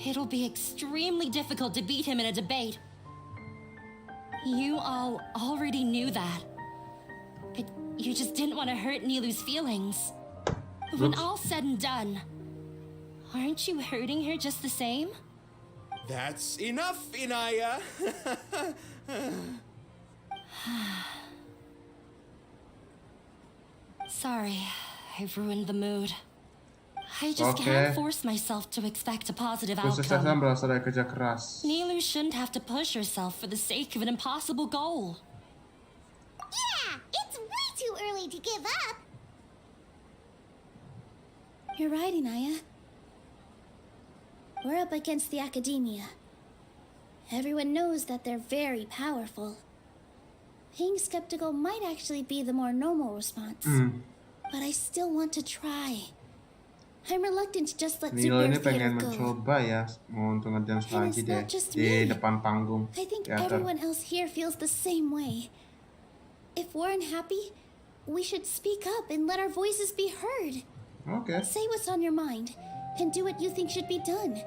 It'll be extremely difficult to beat him in a debate. You all already knew that, but you just didn't want to hurt NILOU's feelings. When all's said and done, aren't you hurting her just the same? That's enough, Inaya. Sorry, I've ruined the mood. I just can't force myself to expect a positive outcome. berasal dari kerja keras. NILOU shouldn't have to push herself for the sake of an impossible goal. Yeah, it's way too early to give up. You're right, Inaya. We're up against the academia. Everyone knows that they're very powerful. Being skeptical might actually be the more normal response. But I still want to try. I'm reluctant to just let NILOU ini Zubair pengen go. mencoba ya mau untuk ngedance lagi deh di depan panggung I think teater. everyone else here feels the same way. If we're unhappy, we should speak up and let our voices be heard. Okay. Say what's on your mind and do what you think should be done.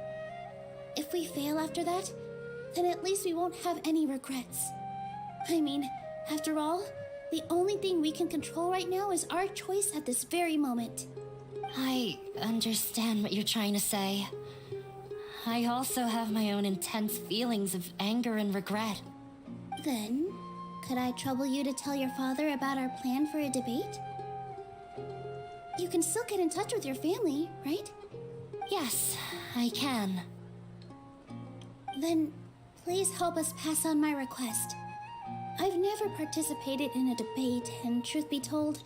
If we fail after that, then at least we won't have any regrets. I mean, after all, the only thing we can control right now is our choice at this very moment. I understand what you're trying to say. I also have my own intense feelings of anger and regret. Then, could I trouble you to tell your father about our plan for a debate? You can still get in touch with your family, right? Yes, I can. Then, please help us pass on my request. I've never participated in a debate, and truth be told,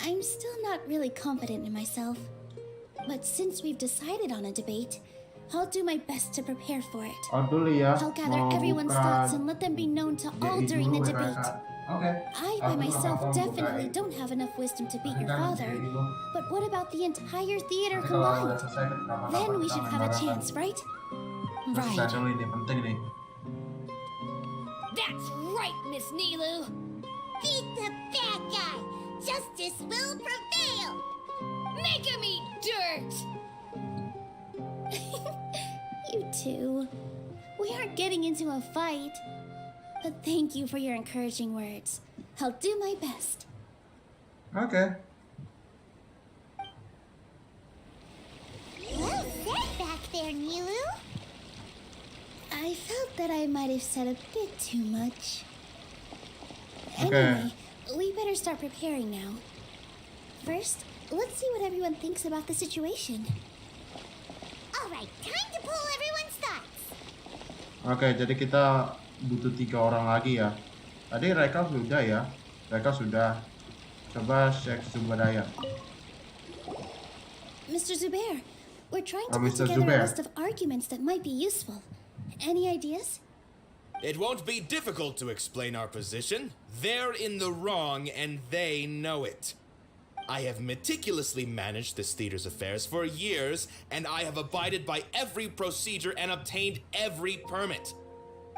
I'm still not really confident in myself. But since we've decided on a debate, I'll do my best to prepare for it. I'll gather everyone's thoughts and let them be known to all during the debate. I, by myself, definitely don't have enough wisdom to beat your father. But what about the entire theater combined? Then we should have a chance, right? Right. That's That's right, Miss NILOU. Beat the bad guy. Justice will prevail. Make him eat dirt. You two. We aren't getting into a fight. But thank you for your encouraging words. I'll do my best. Okay. Well said back there, NILOU. I felt that I might have said a bit too much. Okay. Anyway, we better start preparing now. First, let's see what everyone thinks about the situation. All right, time to pull everyone's thoughts. Oke, jadi kita butuh 3 orang lagi ya. Tadi Reka sudah ya. Reka sudah. Coba cek sumber daya. Mr. Zubair, we're trying to put Mr. together Zubair. a list of arguments that might be useful. Any ideas? It won't be difficult to explain our position. They're in the wrong and they know it. I have meticulously managed this theater's affairs for years, and I have abided by every procedure and obtained every permit.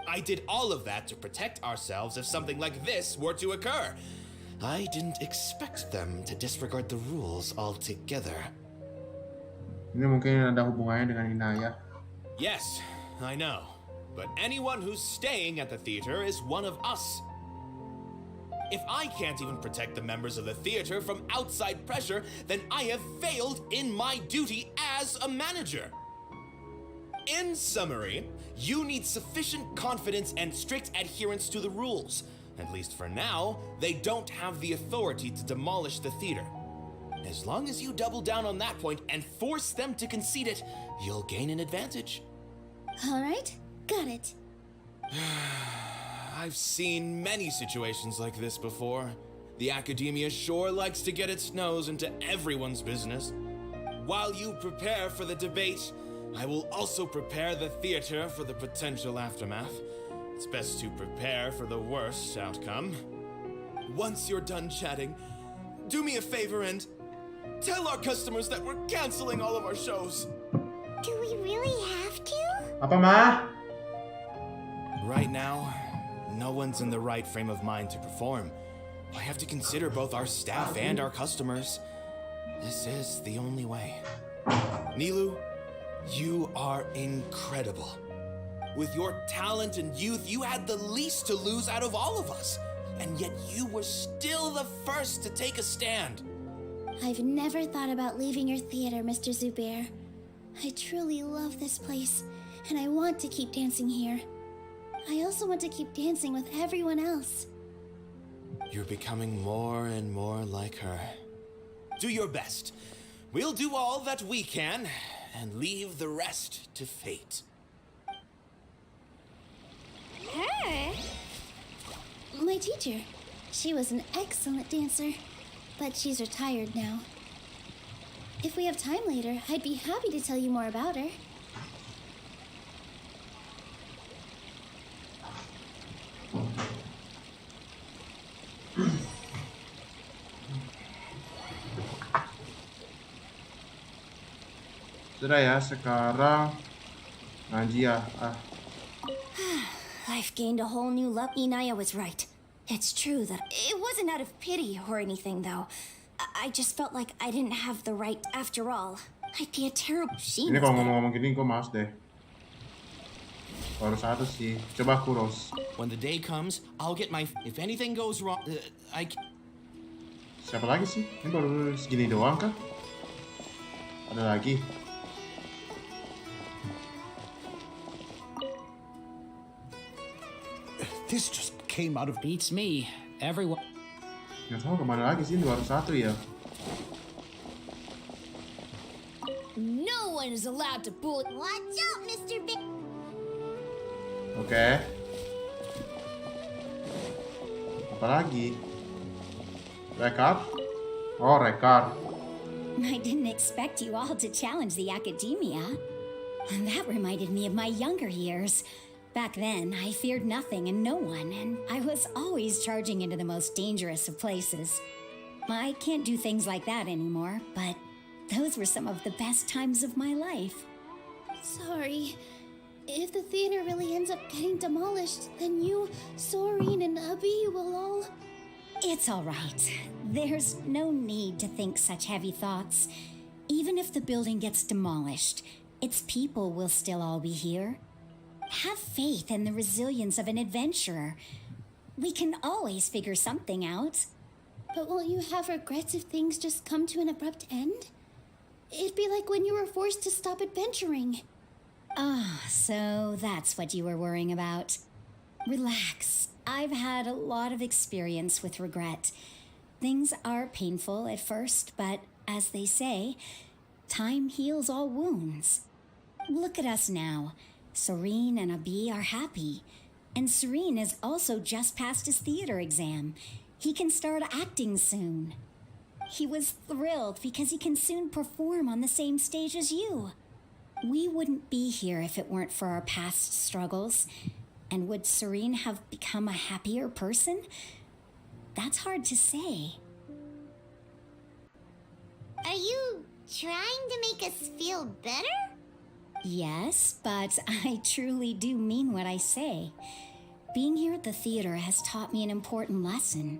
I did all of that to protect ourselves if something like this were to occur. I didn't expect them to disregard the rules altogether. Ini mungkin ada hubungannya dengan Inaya. Yes, I know. But anyone who's staying at the theater is one of us. If I can't even protect the members of the theater from outside pressure, then I have failed in my duty as a manager. In summary, you need sufficient confidence and strict adherence to the rules. At least for now, they don't have the authority to demolish the theater. As long as you double down on that point and force them to concede it, you'll gain an advantage. All right, got it. I've seen many situations like this before. The academia sure likes to get its nose into everyone's business. While you prepare for the debate, I will also prepare the theater for the potential aftermath. It's best to prepare for the worst outcome. Once you're done chatting, do me a favor and tell our customers that we're canceling all of our shows. Do we really have to? Apa, Ma? Right now, no one's in the right frame of mind to perform. I have to consider both our staff and our customers. This is the only way. NILOU, you are incredible. With your talent and youth, you had the least to lose out of all of us. And yet you were still the first to take a stand. I've never thought about leaving your theater, Mr. Zubair. I truly love this place, and I want to keep dancing here. I also want to keep dancing with everyone else. You're becoming more and more like her. Do your best. We'll do all that we can, and leave the rest to fate. Her? My teacher. She was an excellent dancer, but she's retired now. If we have time later, I'd be happy to tell you more about her. Sudah ya, sekarang Najia. I've gained a whole new love. Inaya was right. It's true that it wasn't out of pity or anything, though. I just felt like I didn't have the right after all. I'd be a terrible Shymie. Ini kalau ngomong-ngomong gini, gue males deh. Baru satu sih. Coba kurus. When the day comes, I'll get my... If anything goes wrong, Siapa lagi sih? Ini baru segini doang kah? Ada lagi? This just came out of... Beats me. Everyone... Nggak tahu kemana lagi sih, baru satu ya. No one is allowed to bully. Watch out, Mr. Big. Oke. Apa lagi? Record? Oh, record. I didn't expect you all to challenge the academia. And that reminded me of my younger years. Back then, I feared nothing and no one, and I was always charging into the most dangerous of places. I can't do things like that anymore, but those were some of the best times of my life. Sorry. If the theater really ends up getting demolished, then you, Soreen, and Abi will all... It's all right. There's no need to think such heavy thoughts. Even if the building gets demolished, its people will still all be here. Have faith in the resilience of an adventurer. We can always figure something out. But won't you have regrets if things just come to an abrupt end? It'd be like when you were forced to stop adventuring. Ah, so that's what you were worrying about. Relax. I've had a lot of experience with regret. Things are painful at first, but as they say, time heals all wounds. Look at us now. Soreen and Abi are happy. And Soreen has also just passed his theater exam. He can start acting soon. He was thrilled because he can soon perform on the same stage as you. We wouldn't be here if it weren't for our past struggles. And would Soreen have become a happier person? That's hard to say. Are you trying to make us feel better? Yes, but I truly do mean what I say. Being here at the theater has taught me an important lesson.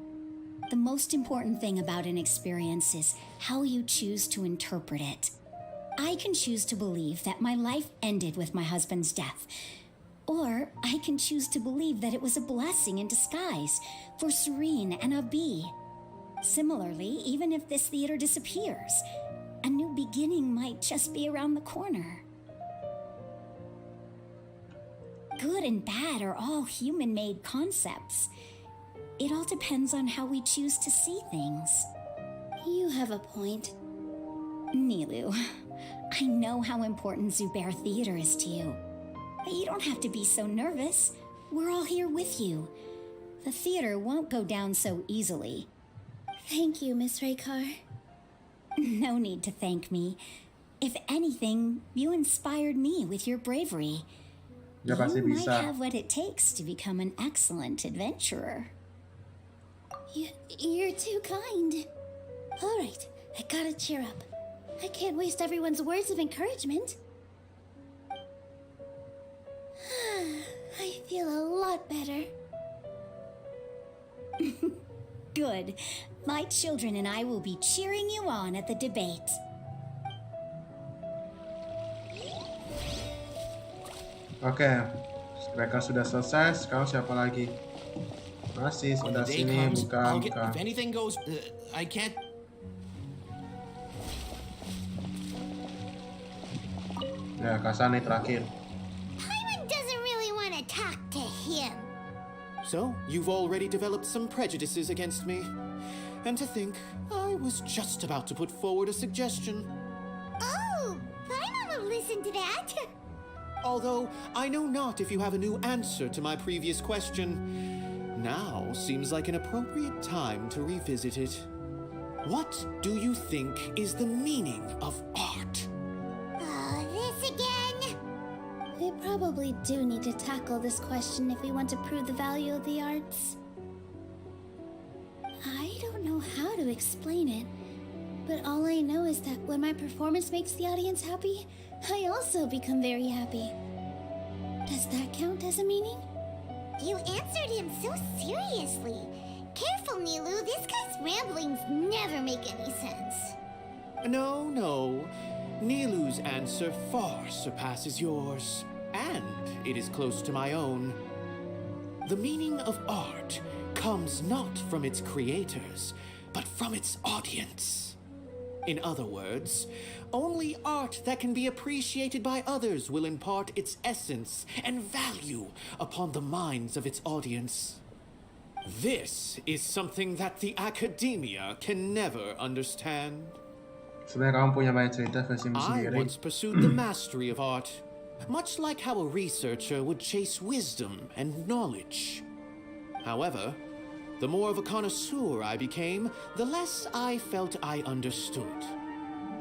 The most important thing about an experience is how you choose to interpret it. I can choose to believe that my life ended with my husband's death. Or I can choose to believe that it was a blessing in disguise for Soreen and Abi. Similarly, even if this theater disappears, a new beginning might just be around the corner. Good and bad are all human-made concepts. It all depends on how we choose to see things. You have a point. NILOU, I know how important Zubair Theater is to you. You don't have to be so nervous. We're all here with you. The theater won't go down so easily. Thank you, Miss Raykar. No need to thank me. If anything, you inspired me with your bravery. Dia pasti You might bisa. have what it takes to become an excellent adventurer. You're too kind. All right, I gotta cheer up. I can't waste everyone's words of encouragement. I feel a lot better. Good. My children and I will be cheering you on at the debate. Oke, mereka sudah selesai. Sekarang siapa lagi? Masih When the sebelah day sini, comes, buka, I'll get. buka. If anything goes, I can't. Ya, Kasane terakhir. Paimon doesn't really want to talk to him. So, you've already developed some prejudices against me. And to think, I was just about to put forward a suggestion. Oh, Paimon will listen to that. Although, I know not if you have a new answer to my previous question. Now seems like an appropriate time to revisit it. What do you think is the meaning of art? Oh, this again? We probably do need to tackle this question if we want to prove the value of the arts. I don't know how to explain it, but all I know is that when my performance makes the audience happy, I also become very happy. Does that count as a meaning? You answered him so seriously. Careful, NILOU. This guy's ramblings never make any sense. No. NILOU's answer far surpasses yours, and it is close to my own. The meaning of art comes not from its creators, but from its audience. In other words, only art that can be appreciated by others will impart its essence and value upon the minds of its audience. This is something that the academia can never understand. Sebenarnya kamu punya banyak cerita versi I sendiri. once pursued the mastery of art, much like how a researcher would chase wisdom and knowledge. However, the more of a connoisseur I became, the less I felt I understood.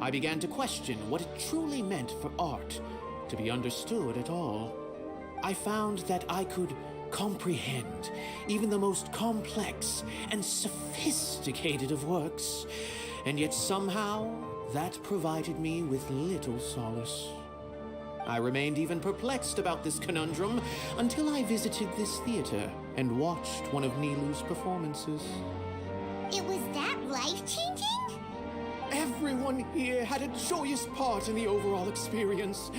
I began to question what it truly meant for art to be understood at all. I found that I could comprehend even the most complex and sophisticated of works, and yet somehow that provided me with little solace. I remained even perplexed about this conundrum until I visited this theater and watched one of NILOU's performances. It was that life-changing? Everyone here had a joyous part in the overall experience.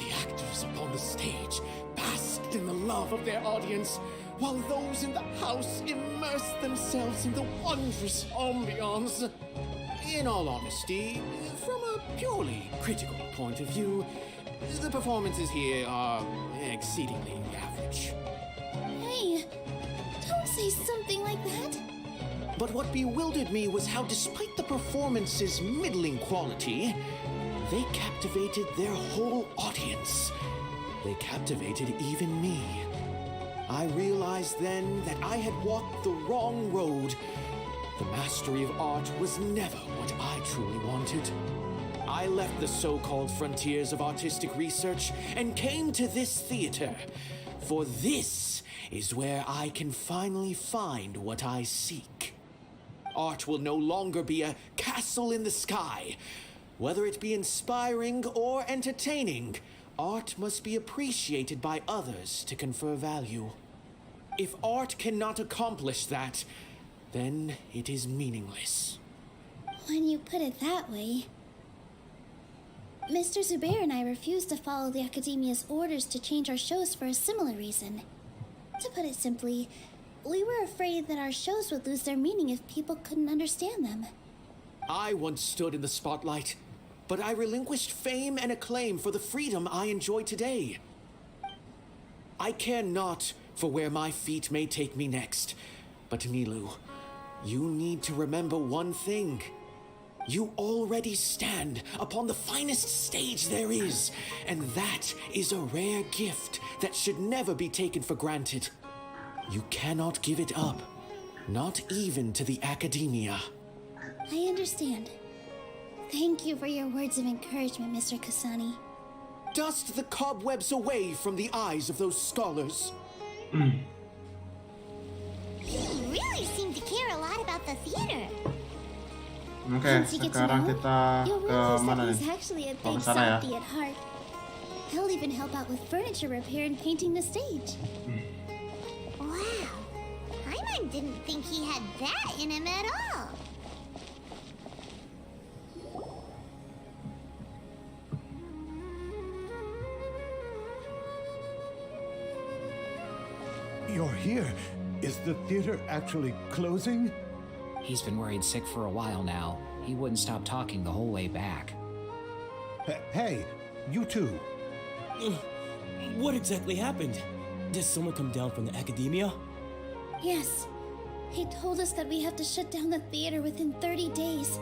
The actors upon the stage basked in the love of their audience, while those in the house immersed themselves in the wondrous ambiance. In all honesty, from a purely critical point of view, the performances here are exceedingly average. Hey, don't say something like that. But what bewildered me was how, despite the performance's middling quality, they captivated their whole audience. They captivated even me. I realized then that I had walked the wrong road. The mastery of art was never what I truly wanted. I left the so-called frontiers of artistic research and came to this theater, for this is where I can finally find what I seek. Art will no longer be a castle in the sky. Whether it be inspiring or entertaining, art must be appreciated by others to confer value. If art cannot accomplish that, then it is meaningless. When you put it that way... Mr. Zubair and I refused to follow the Academia's orders to change our shows for a similar reason. To put it simply, we were afraid that our shows would lose their meaning if people couldn't understand them. I once stood in the spotlight, but I relinquished fame and acclaim for the freedom I enjoy today. I care not for where my feet may take me next, but NILOU, you need to remember one thing. You already stand upon the finest stage there is, and that is a rare gift that should never be taken for granted. You cannot give it up. Not even to the academia. I understand. Thank you for your words of encouragement, Mr. Kasani. Dust the cobwebs away from the eyes of those scholars. You really seem to care a lot about the theater. Oke, sekarang kita ke mana nih? He's actually a Oh, big ke sana ya. softie at heart. He'll even help out with furniture repair and painting the stage. Wow. Paimon didn't think he had that in him at all. You're here. Is the theater actually closing? He's been worried sick for a while now. He wouldn't stop talking the whole way back. Hey, you two. What exactly happened? Did someone come down from the academia? Yes. He told us that we have to shut down the theater within 30 days.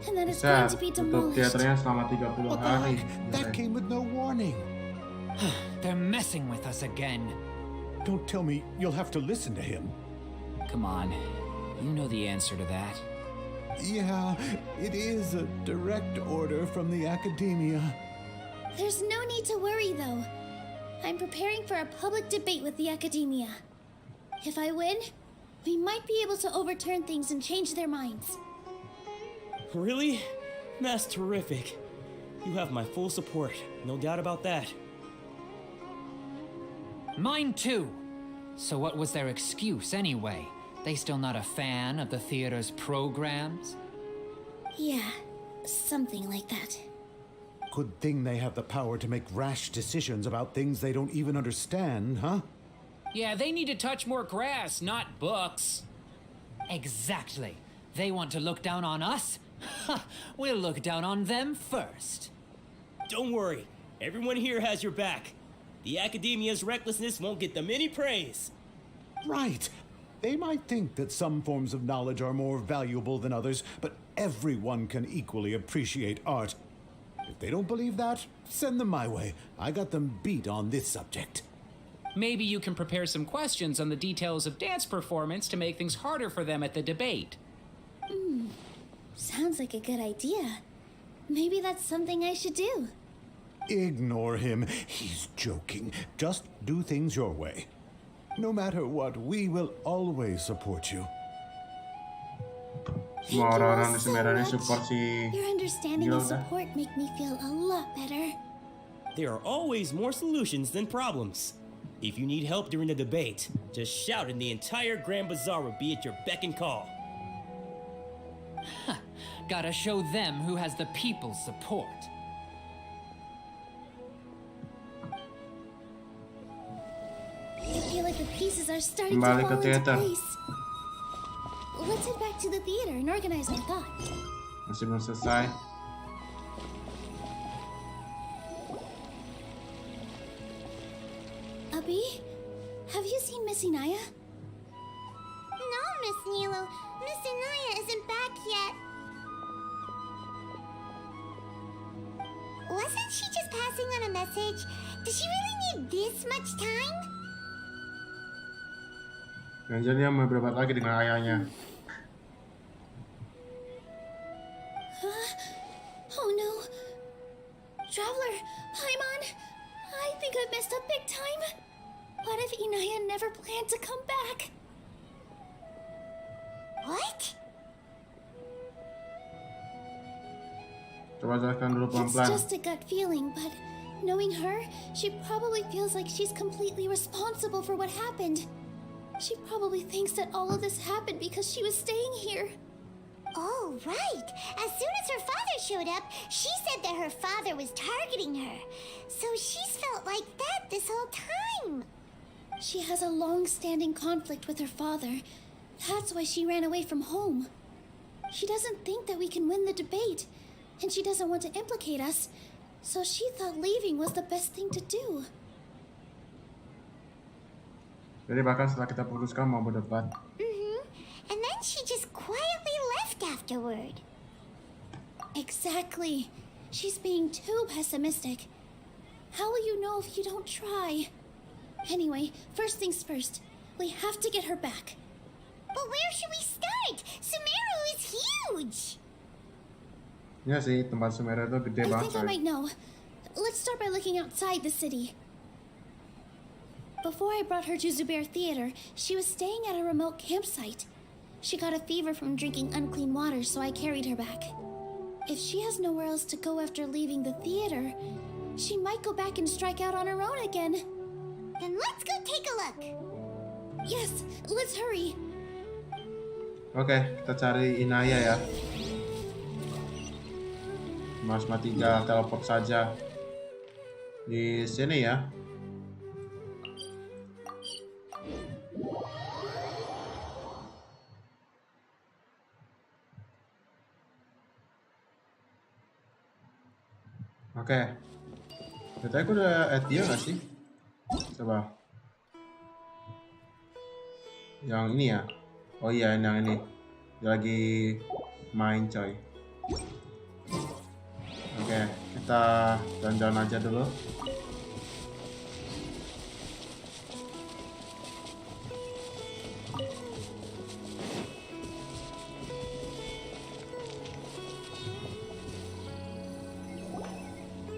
And that it's Bisa going to be tutup demolished. teaternya selama 30 What the hari. heck? That came with no warning. They're messing with us again. Don't tell me you'll have to listen to him. Come on. You know the answer to that. Yeah, it is a direct order from the academia. There's no need to worry, though. I'm preparing for a public debate with the academia. If I win, we might be able to overturn things and change their minds. Really? That's terrific. You have my full support, no doubt about that. Mine too. So what was their excuse anyway? They still not a fan of the theater's programs? Yeah, something like that. Good thing they have the power to make rash decisions about things they don't even understand, huh? Yeah, they need to touch more grass, not books. Exactly. They want to look down on us? Ha! We'll look down on them first. Don't worry, everyone here has your back. The academia's recklessness won't get them any praise. Right. They might think that some forms of knowledge are more valuable than others, but everyone can equally appreciate art. If they don't believe that, send them my way. I got them beat on this subject. Maybe you can prepare some questions on the details of dance performance to make things harder for them at the debate. Sounds like a good idea. Maybe that's something I should do. Ignore him. He's joking. Just do things your way. No matter what, we will always support you. Semua orang-orang di Semerani support si Your understanding and Gilda. support make me feel a lot better. There are always more solutions than problems. If you need help during the debate, just shout and the entire Grand Bazaar will be at your beck and call. Gotta show them who has the people's support. I feel like the pieces are starting Kembali to ke fall into teater. place. Let's head back to the theater and organize our thoughts. Masih belum selesai. Abi, have you seen Miss Inaya? No, Miss NILOU. Miss Inaya isn't back yet. Wasn't she just passing on a message? Does she really need this much time? Jangan dia mau berdebat lagi dengan ayahnya. Oh no. Traveler, Paimon, I think I've messed up big time. What if Inaya never planned to come back? What? Coba jelaskan dulu It's pelan-pelan. just a gut feeling, but knowing her, she probably feels like she's completely responsible for what happened. She probably thinks that all of this happened because she was staying here. Oh, right. As soon as her father showed up, she said that her father was targeting her. So she's felt like that this whole time. She has a long-standing conflict with her father. That's why she ran away from home. She doesn't think that we can win the debate, and she doesn't want to implicate us, so she thought leaving was the best thing to do. Jadi bahkan setelah kita putuskan mau berdebat, And then she just quietly left afterward. Exactly. She's being too pessimistic. How will you know if you don't try? Anyway, first things first. We have to get her back. But where should we start? Sumeru is huge! Ya sih, tempat Sumeru itu gede I banget. think I might know. Let's start by looking outside the city. Before I brought her to Zubair Theater, she was staying at a remote campsite. She got a fever from drinking unclean water, so I carried her back. If she has nowhere else to go after leaving the theater, she might go back and strike out on her own again. Then let's go take a look. Yes, let's hurry. Oke, kita cari Inaya ya. Mas Matiga teleport saja di sini ya. Oke. Tadi aku udah add dia nggak sih? Coba. Yang ini ya. Oh iya, yang ini. Dia lagi main coy. Oke, kita jalan-jalan aja dulu.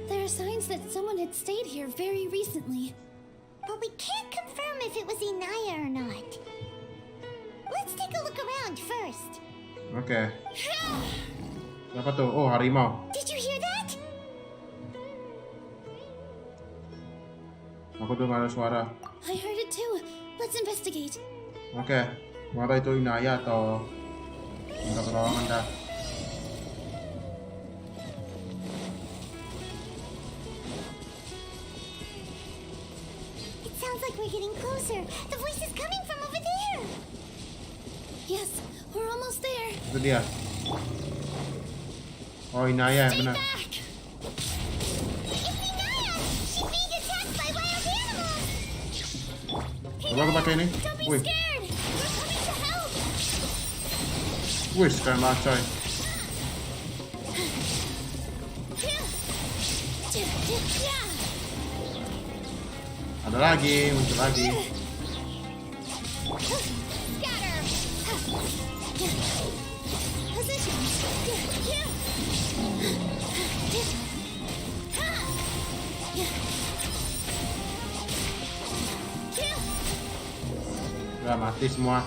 There are signs that someone had stayed here very recently. But we can't confirm if it was Inaya or not. Let's take a look around first. Oke. Siapa tuh? Oh, harimau. Did you hear that? Aku tuh nggak ada suara. I heard it too. Let's investigate. Oke. Mau tahu itu Inaya atau minta pertolongan dah. It sounds like we're getting closer. The voice is coming from over there. Yes, we're almost there. Itu dia. Oh, Inaya yang benar. Back! It's Inaya! She's being attacked by wild animals! Coba aku pakai ini. Don't be Wih, scared! We're coming to help! wih, keren banget coy. Ada lagi, muncul lagi. Scatter! Position! Udah mati semua.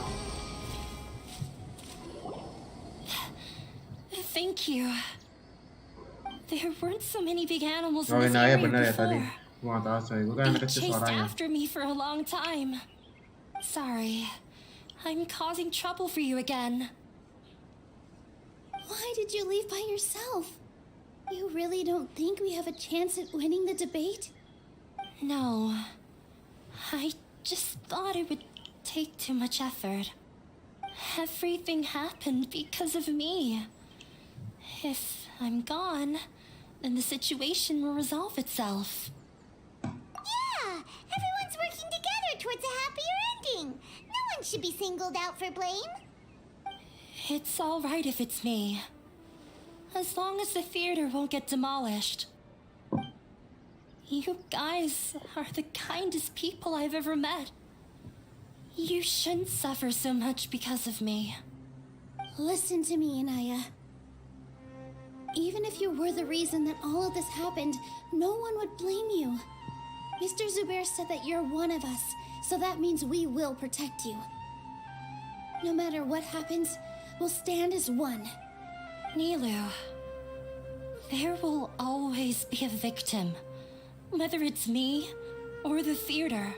Thank you. There weren't so many big animals Oh, in this Inaya area benar ya before. tadi. Gua nggak tahu coy. Gua kan They kecil chased suaranya. after me for a long time. Sorry. I'm causing trouble for you again. Why did you leave by yourself? You really don't think we have a chance at winning the debate? No. I just thought it would take too much effort. Everything happened because of me. If I'm gone, then the situation will resolve itself. Yeah! Everyone's working together towards a happier ending! No one should be singled out for blame! It's all right if it's me. As long as the theater won't get demolished. You guys are the kindest people I've ever met. You shouldn't suffer so much because of me. Listen to me, Inaya. Even if you were the reason that all of this happened, no one would blame you. Mr. Zubair said that you're one of us, so that means we will protect you. No matter what happens, we'll stand as one. NILOU, there will always be a victim, whether it's me or the theater.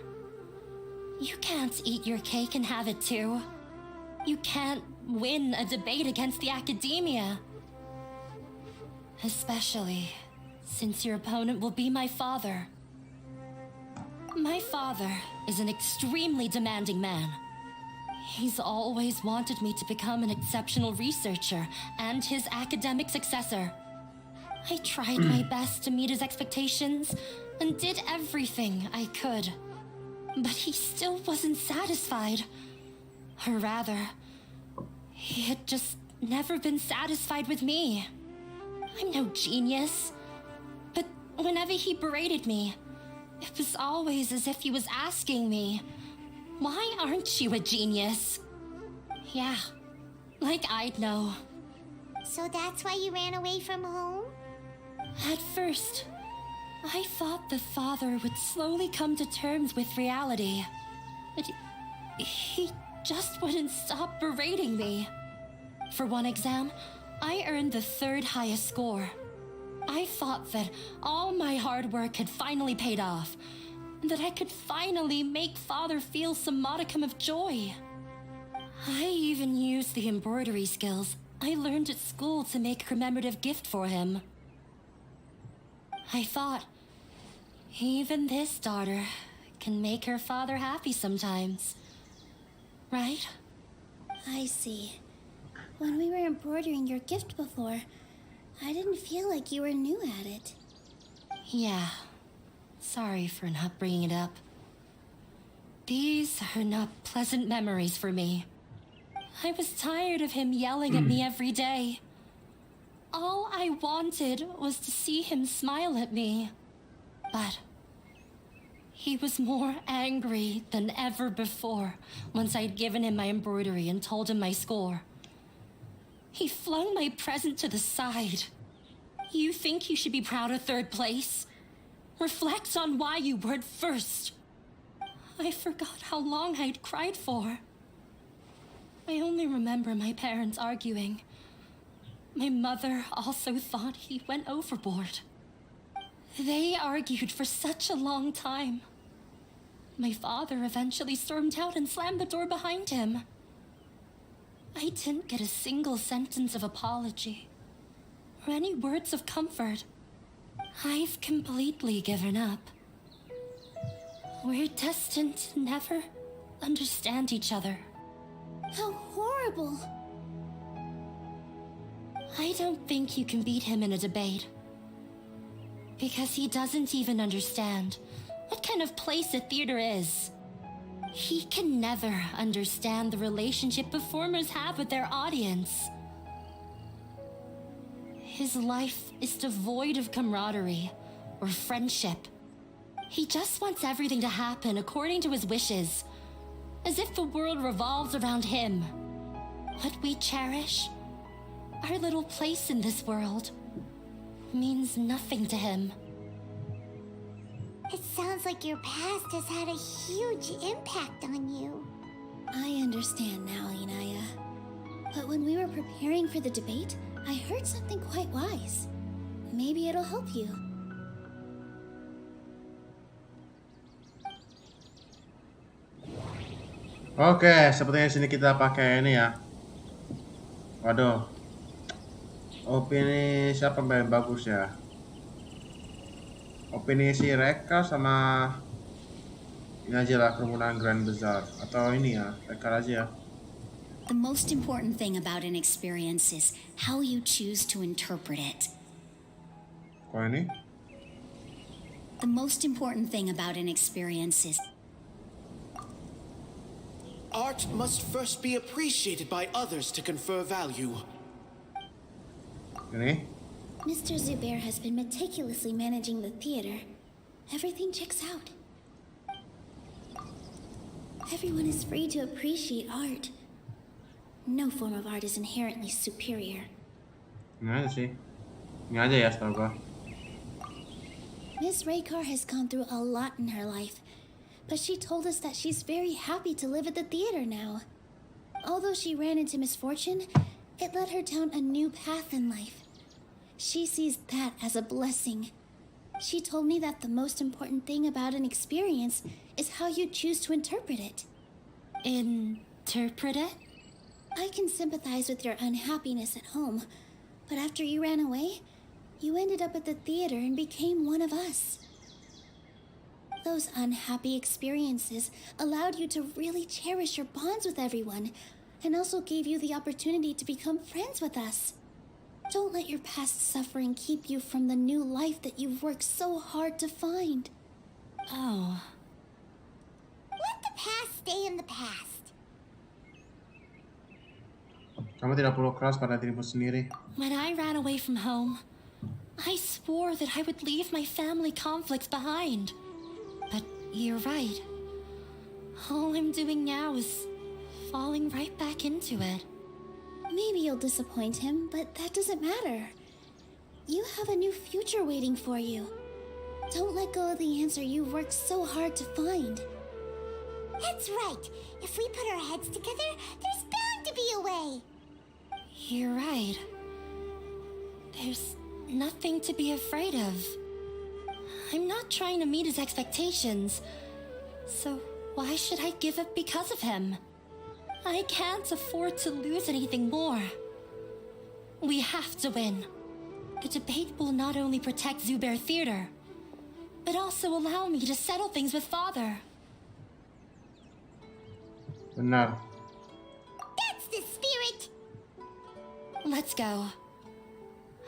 You can't eat your cake and have it too. You can't win a debate against the academia. Especially since your opponent will be my father. My father is an extremely demanding man. He's always wanted me to become an exceptional researcher and his academic successor. I tried my best to meet his expectations and did everything I could. But he still wasn't satisfied. Or rather, he had just never been satisfied with me. I'm no genius. But whenever he berated me, it was always as if he was asking me, Why aren't you a genius? Yeah, like I'd know. So that's why you ran away from home? At first, I thought the father would slowly come to terms with reality. But he just wouldn't stop berating me. For one exam, I earned the 3rd highest score. I thought that all my hard work had finally paid off, and that I could finally make father feel some modicum of joy. I even used the embroidery skills I learned at school to make a commemorative gift for him. I thought, even this daughter can make her father happy sometimes. Right? I see. When we were embroidering your gift before, I didn't feel like you were new at it. Yeah. Sorry for not bringing it up. These are not pleasant memories for me. I was tired of him yelling at me every day. All I wanted was to see him smile at me. But he was more angry than ever before once I'd given him my embroidery and told him my score. He flung my present to the side. You think you should be proud of 3rd place? Reflect on why you weren't first. I forgot how long I'd cried for. I only remember my parents arguing. My mother also thought he went overboard. They argued for such a long time. My father eventually stormed out and slammed the door behind him. I didn't get a single sentence of apology or any words of comfort. I've completely given up. We're destined to never understand each other. How horrible! I don't think you can beat him in a debate. Because he doesn't even understand what kind of place a theater is. He can never understand the relationship performers have with their audience. His life is devoid of camaraderie or friendship. He just wants everything to happen according to his wishes, as if the world revolves around him. What we cherish, our little place in this world, means nothing to him. It sounds like your past has had a huge impact on you. I understand now, Inaya. But when we were preparing for the debate, I heard something quite wise. Maybe it'll help you. Oke, sepertinya sini kita pakai ini ya. Waduh. Opini siapa yang paling bagus ya? Opini si Reka sama ini aja lah, kerumunan Grand Bazaar. Atau ini ya, Reka aja ya. The most important thing about an experience is how you choose to interpret it. Kok ini? The most important thing about an experience is art must first be appreciated by others to confer value. Ini? Mr. Zubair has been meticulously managing the theater. Everything checks out. Everyone is free to appreciate art. No form of art is inherently superior. Ini aja sih. Ini aja ya setahu gua. Miss Raykar has gone through a lot in her life, but she told us that she's very happy to live at the theater now. Although she ran into misfortune, it led her down a new path in life. She sees that as a blessing. She told me that the most important thing about an experience is how you choose to interpret it. Interpret it? I can sympathize with your unhappiness at home, but after you ran away, you ended up at the theater and became one of us. Those unhappy experiences allowed you to really cherish your bonds with everyone, and also gave you the opportunity to become friends with us. Don't let your past suffering keep you from the new life that you've worked so hard to find. Oh. Let the past stay in the past. Kamu tidak perlu keras pada dirimu sendiri. When I ran away from home, I swore that I would leave my family conflicts behind. But you're right. All I'm doing now is falling right back into it. Maybe you'll disappoint him, but that doesn't matter. You have a new future waiting for you. Don't let go of the answer you've worked so hard to find. That's right. If we put our heads together, there's bound to be a way. You're right. There's nothing to be afraid of. I'm not trying to meet his expectations. So why should I give up because of him? I can't afford to lose anything more. We have to win. The debate will not only protect Zubair Theater, but also allow me to settle things with Father. Benar. That's the spirit. Let's go.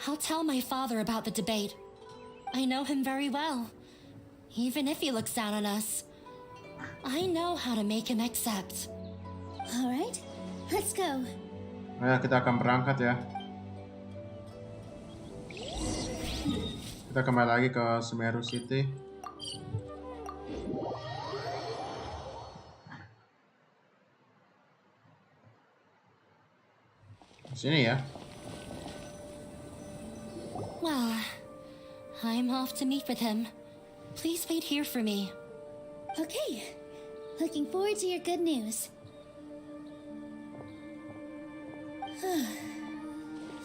I'll tell my father about the debate. I know him very well. Even if he looks down on us, I know how to make him accept. All right, let's go. Nah, kita akan berangkat ya. Kita kembali lagi ke Sumeru City. Sini ya. Well, I'm off to meet with him. Please wait here for me. Okay, looking forward to your good news.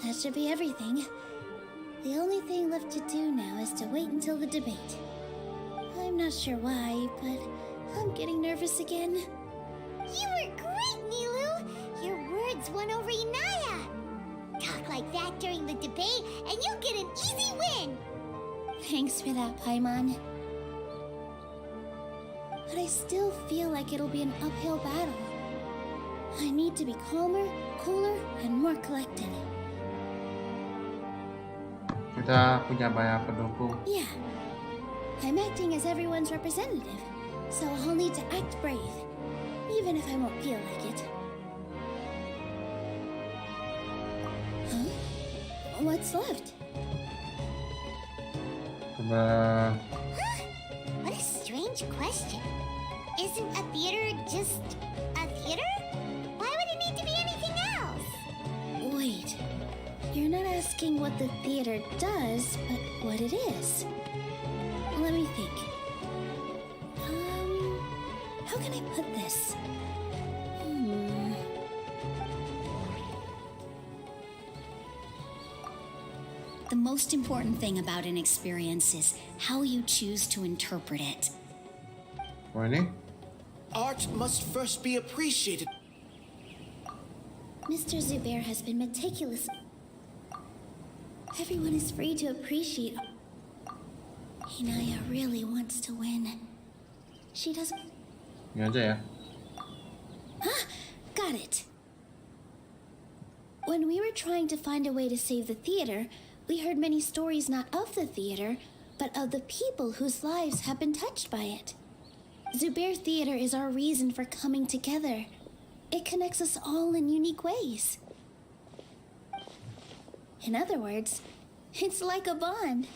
That should be everything. The only thing left to do now is to wait until the debate. I'm not sure why, but I'm getting nervous again. You were great, NILOU. Your words won over Inaya. Talk like that during the debate, and you'll get an easy win. Thanks for that, Paimon. But I still feel like it'll be an uphill battle. I need to be calmer, cooler, and more collected. Kita punya banyak pendukung. Yeah. I'm acting as everyone's representative, so I'll need to act brave, even if I won't feel like it. Huh? What's left? Coba. Huh? What a strange question. Isn't a theater just a theater? Why would it need to be anything else? Wait. You're not asking what the theater does, but what it is. Let me think. How can I put this? The most important thing about an experience is how you choose to interpret it. Ini? Art must first be appreciated. Mr. Zubair has been meticulous. Everyone is free to appreciate. Inaya really wants to win. She doesn't. Ini aja ya. Got it. When we were trying to find a way to save the theater, we heard many stories not of the theater, but of the people whose lives have been touched by it. Zubair Theater is our reason for coming together. It connects us all in unique ways. In other words, it's like a bond.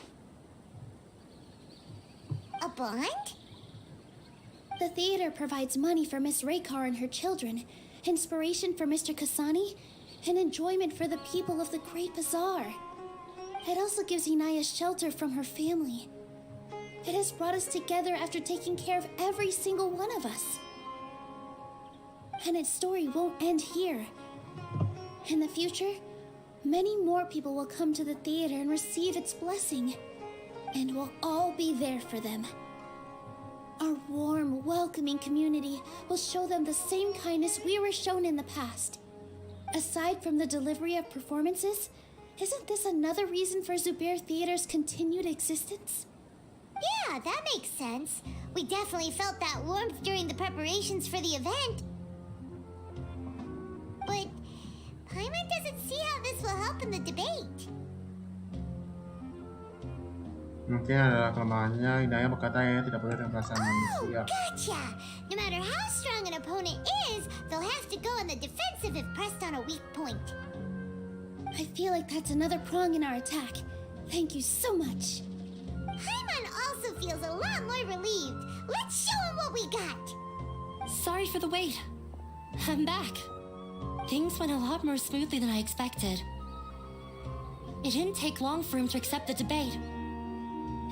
A bond? The theater provides money for Miss Raykar and her children, inspiration for Mr. Kasani, and enjoyment for the people of the Great Bazaar. It also gives Inaya shelter from her family. It has brought us together after taking care of every single one of us. And its story won't end here. In the future, many more people will come to the theater and receive its blessing. And we'll all be there for them. Our warm, welcoming community will show them the same kindness we were shown in the past. Aside from the delivery of performances, isn't this another reason for Zubair Theater's continued existence? Yeah, that makes sense. We definitely felt that warmth during the preparations for the event. But Paimon doesn't see how this will help in the debate. Mungkin adalah kelemahannya. Inaya berkata tidak boleh dengan perasaan manusia. Gotcha! No matter how strong an opponent is, they'll have to go on the defensive if pressed on a weak point. I feel like that's another prong in our attack. Thank you so much. Paimon also feels a lot more relieved. Let's show him what we got. Sorry for the wait. I'm back. Things went a lot more smoothly than I expected. It didn't take long for him to accept the debate.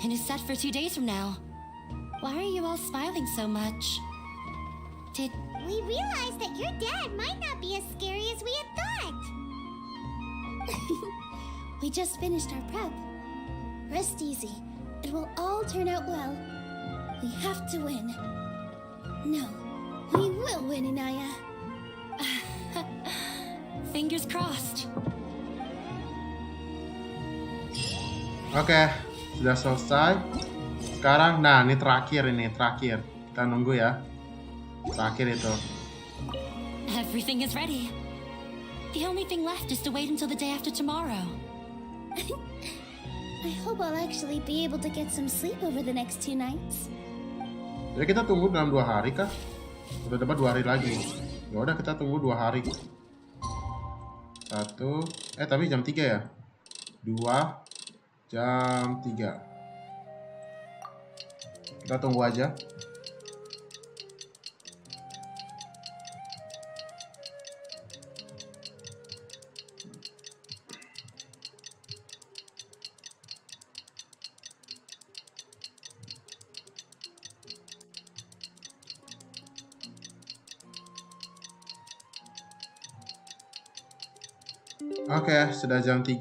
And it's set for 2 days from now. Why are you all smiling so much? We realized that your dad might not be as scary as we had thought. We just finished our prep. Rest easy. It will all turn out well. We have to win. No, we will win, Inaya. Fingers crossed. Oke, sudah selesai. Sekarang, nah ini terakhir. Kita nunggu ya. Terakhir itu. Everything is ready. The only thing left is to wait until the day after tomorrow. I hope I'll actually be able to get some sleep over the next 2 nights. Jadi kita tunggu dalam 2 hari kah? Udah dapat 2 hari lagi. Ya udah kita tunggu 2 hari. Tapi jam 3 ya? 2 jam 3. Kita tunggu aja. Oke, sudah jam 3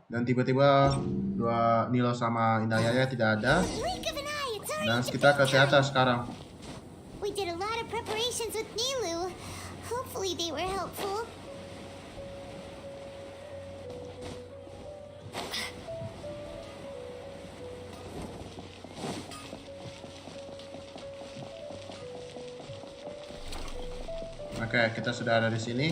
dan tiba-tiba dua NILOU sama Inaya tidak ada. Dan kita ke teater sekarang. We did a lot of preparations with NILOU. Hopefully they were helpful. Oke, kita sudah ada di sini.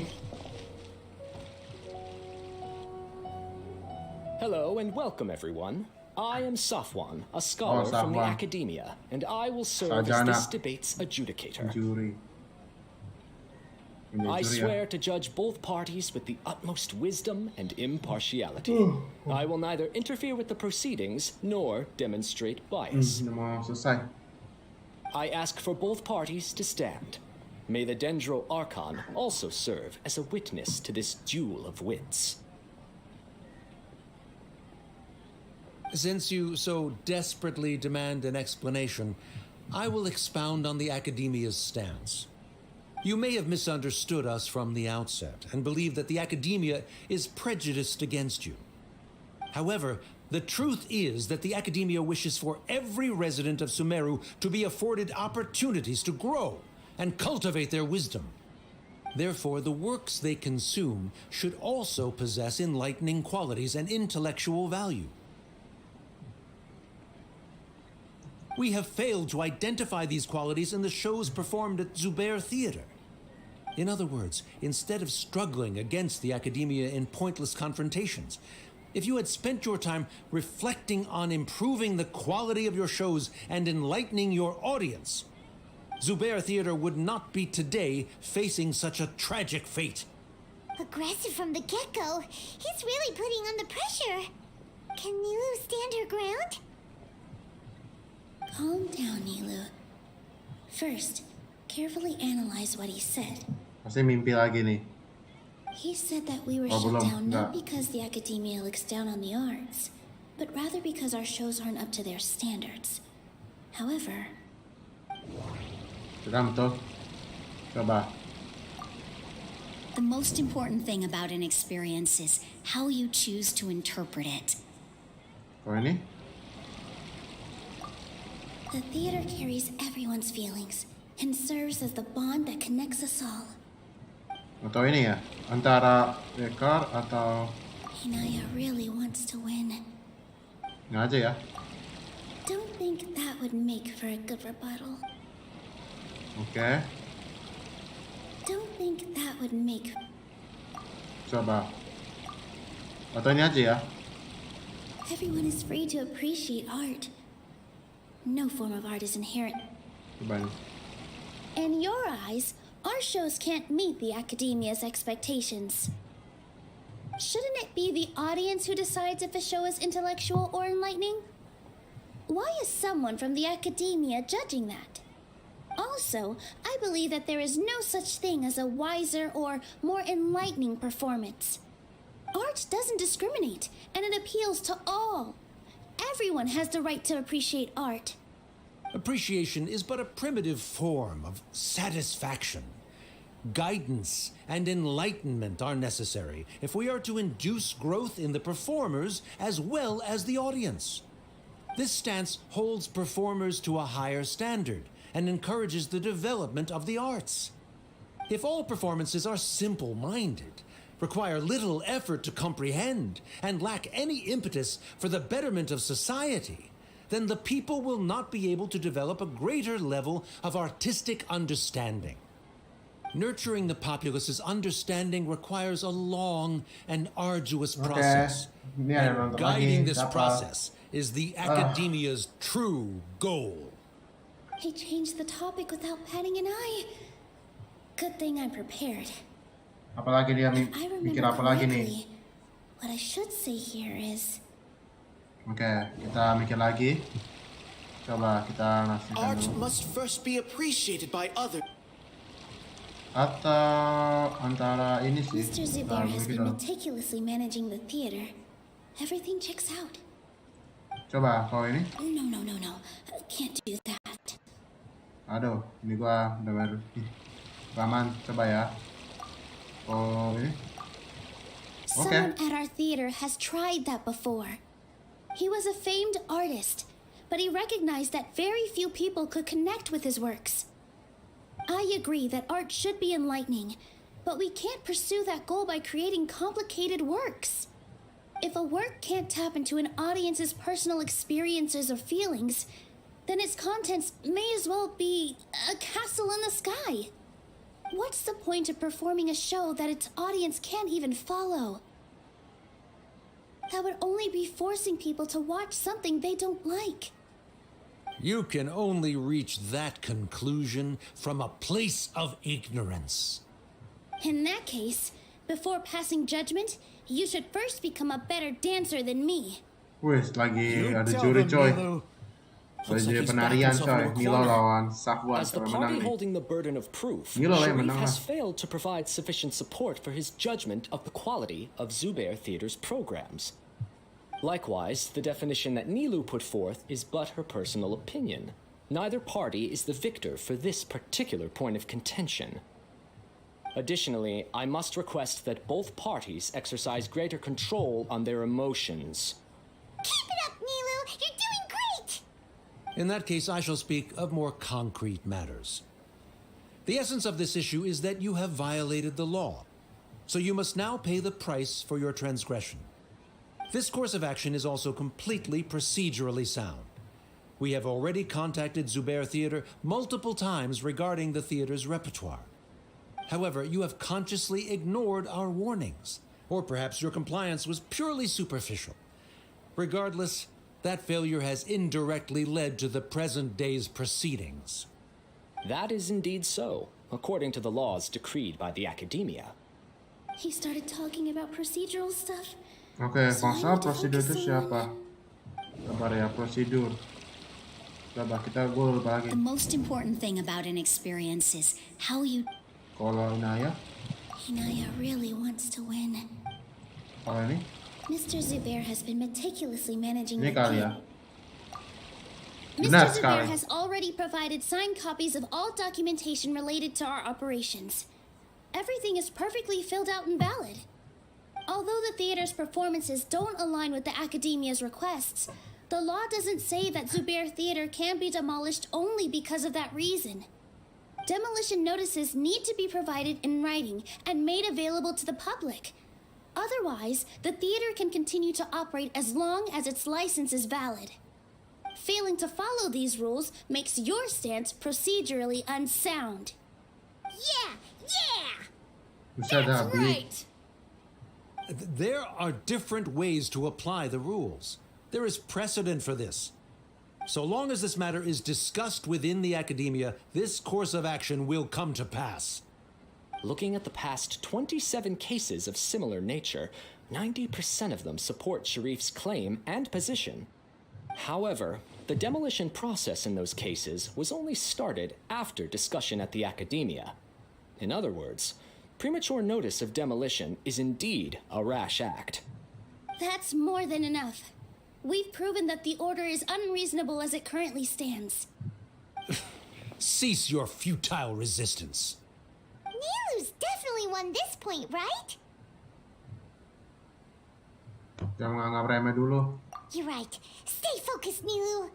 Hello and welcome everyone. I am Safwan, a scholar from the academia, and I will serve as this debate's adjudicator. I swear to judge both parties with the utmost wisdom and impartiality. I will neither interfere with the proceedings nor demonstrate bias. I ask for both parties to stand. May the Dendro Archon also serve as a witness to this duel of wits. Since you so desperately demand an explanation, I will expound on the Academia's stance. You may have misunderstood us from the outset and believe that the Academia is prejudiced against you. However, the truth is that the Academia wishes for every resident of Sumeru to be afforded opportunities to grow and cultivate their wisdom. Therefore, the works they consume should also possess enlightening qualities and intellectual value. We have failed to identify these qualities in the shows performed at Zubair Theater. In other words, instead of struggling against the Academia in pointless confrontations, if you had spent your time reflecting on improving the quality of your shows and enlightening your audience, Zubair Theater would not be today facing such a tragic fate. Aggressive from the get-go, he's really putting on the pressure. Can NILOU stand her ground? Calm down, NILOU. First, carefully analyze what he said. Pasti mimpi lagi nih. He said that we were shut down not because the Academia looks down on the arts, but rather because our shows aren't up to their standards. However... Coba. The most important thing about an experience is how you choose to interpret it. Kau ini? The theater carries everyone's feelings and serves as the bond that connects us all. Atau ini ya, antara Dekar atau Inaya really wants to win. ini aja ya. Don't think that would make for a good rebuttal. Oke. Don't think that would make... Coba. Atau ini aja ya. Everyone is free to appreciate art. No form of art is inherent. Coba nih. In your eyes, our shows can't meet the Academia's expectations. Shouldn't it be the audience who decides if a show is intellectual or enlightening? Why is someone from the Academia judging that? All Also, I believe that there is no such thing as a wiser or more enlightening performance. Art doesn't discriminate, and it appeals to all. Everyone has the right to appreciate art. Appreciation is but a primitive form of satisfaction. Guidance and enlightenment are necessary if we are to induce growth in the performers as well as the audience. This stance holds performers to a higher standard and encourages the development of the arts. If all performances are simple-minded, require little effort to comprehend, and lack any impetus for the betterment of society, then the people will not be able to develop a greater level of artistic understanding. Nurturing the populace's understanding requires a long and arduous process. And guiding this process is the academia's true goal. He changed the topic without batting an eye. Good thing I'm prepared. Apalagi dia If I mikir remember apa lagi nih? correctly, what I should say here is... Oke, kita mikir lagi. Coba kita nasihkan Art dulu. must first be appreciated by others. Atau antara ini sih. Mr. Zubair has been meticulously managing the theater. Everything checks out. Coba kalau ini. No. Can't do that. Aduh, ini gua udah baru. Aman, coba ya. Oh, ini. Someone at our theater has tried that before. He was a famed artist, but he recognized that very few people could connect with his works. I agree that art should be enlightening, but we can't pursue that goal by creating complicated works. If a work can't tap into an audience's personal experiences or feelings, then its contents may as well be a castle in the sky. What's the point of performing a show that its audience can't even follow? That would only be forcing people to watch something they don't like. You can only reach that conclusion from a place of ignorance. In that case, before passing judgment, you should first become a better dancer than me. Wih, lagi ada juri coy. Lagi penarian coy. NILOU lawan Saweria. As the party holding the burden of proof, Shymie has failed to provide sufficient support for his judgment of the quality of Zubair Theater's programs. Likewise, the definition that NILOU put forth is but her personal opinion. Neither party is the victor for this particular point of contention. Additionally, I must request that both parties exercise greater control on their emotions. Keep it up, NILOU! You're doing great! In that case, I shall speak of more concrete matters. The essence of this issue is that you have violated the law, so you must now pay the price for your transgression. This course of action is also completely procedurally sound. We have already contacted Zubair Theater multiple times regarding the theater's repertoire. However, you have consciously ignored our warnings, or perhaps your compliance was purely superficial. Regardless, that failure has indirectly led to the present day's proceedings. That is indeed so, according to the laws decreed by the academia. He started talking about procedural stuff. Oke, masalah prosedur itu siapa? Sabar ya, prosedur. Coba kita gue lupa lagi. The most important thing about an experience is how you... Kalau Inaya? Inaya really wants to win. Kalau ini? Mr. Zubair has been meticulously managing Ini the kali ya. Mr. Zubair has already provided signed copies of all documentation related to our operations. Everything is perfectly filled out and valid. Although the theater's performances don't align with the academia's requests, the law doesn't say that Zubair Theater can be demolished only because of that reason. Demolition notices need to be provided in writing and made available to the public. Otherwise, the theater can continue to operate as long as its license is valid. Failing to follow these rules makes your stance procedurally unsound. Yeah! Who said that, B? Right! There are different ways to apply the rules. There is precedent for this. So long as this matter is discussed within the academia, this course of action will come to pass. Looking at the past 27 cases of similar nature, 90% of them support Sharif's claim and position. However, the demolition process in those cases was only started after discussion at the academia. In other words, premature notice of demolition is indeed a rash act. That's more than enough. We've proven that the order is unreasonable as it currently stands. Cease your futile resistance. Nilou's definitely won this point, right? Jangan menganggap remeh dulu. You're right. Stay focused, Nilou.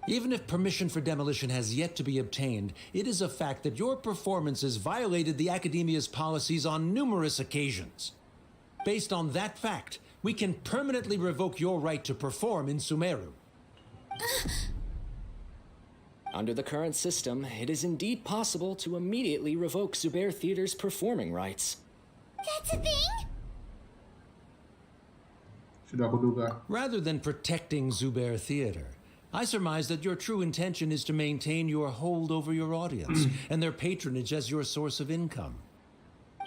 Even if permission for demolition has yet to be obtained, it is a fact that your performances violated the Academia's policies on numerous occasions. Based on that fact, we can permanently revoke your right to perform in Sumeru. Under the current system, it is indeed possible to immediately revoke Zubair Theater's performing rights. That's a thing? Sudah aku duga. Rather than protecting Zubair Theater, I surmise that your true intention is to maintain your hold over your audience and their patronage as your source of income.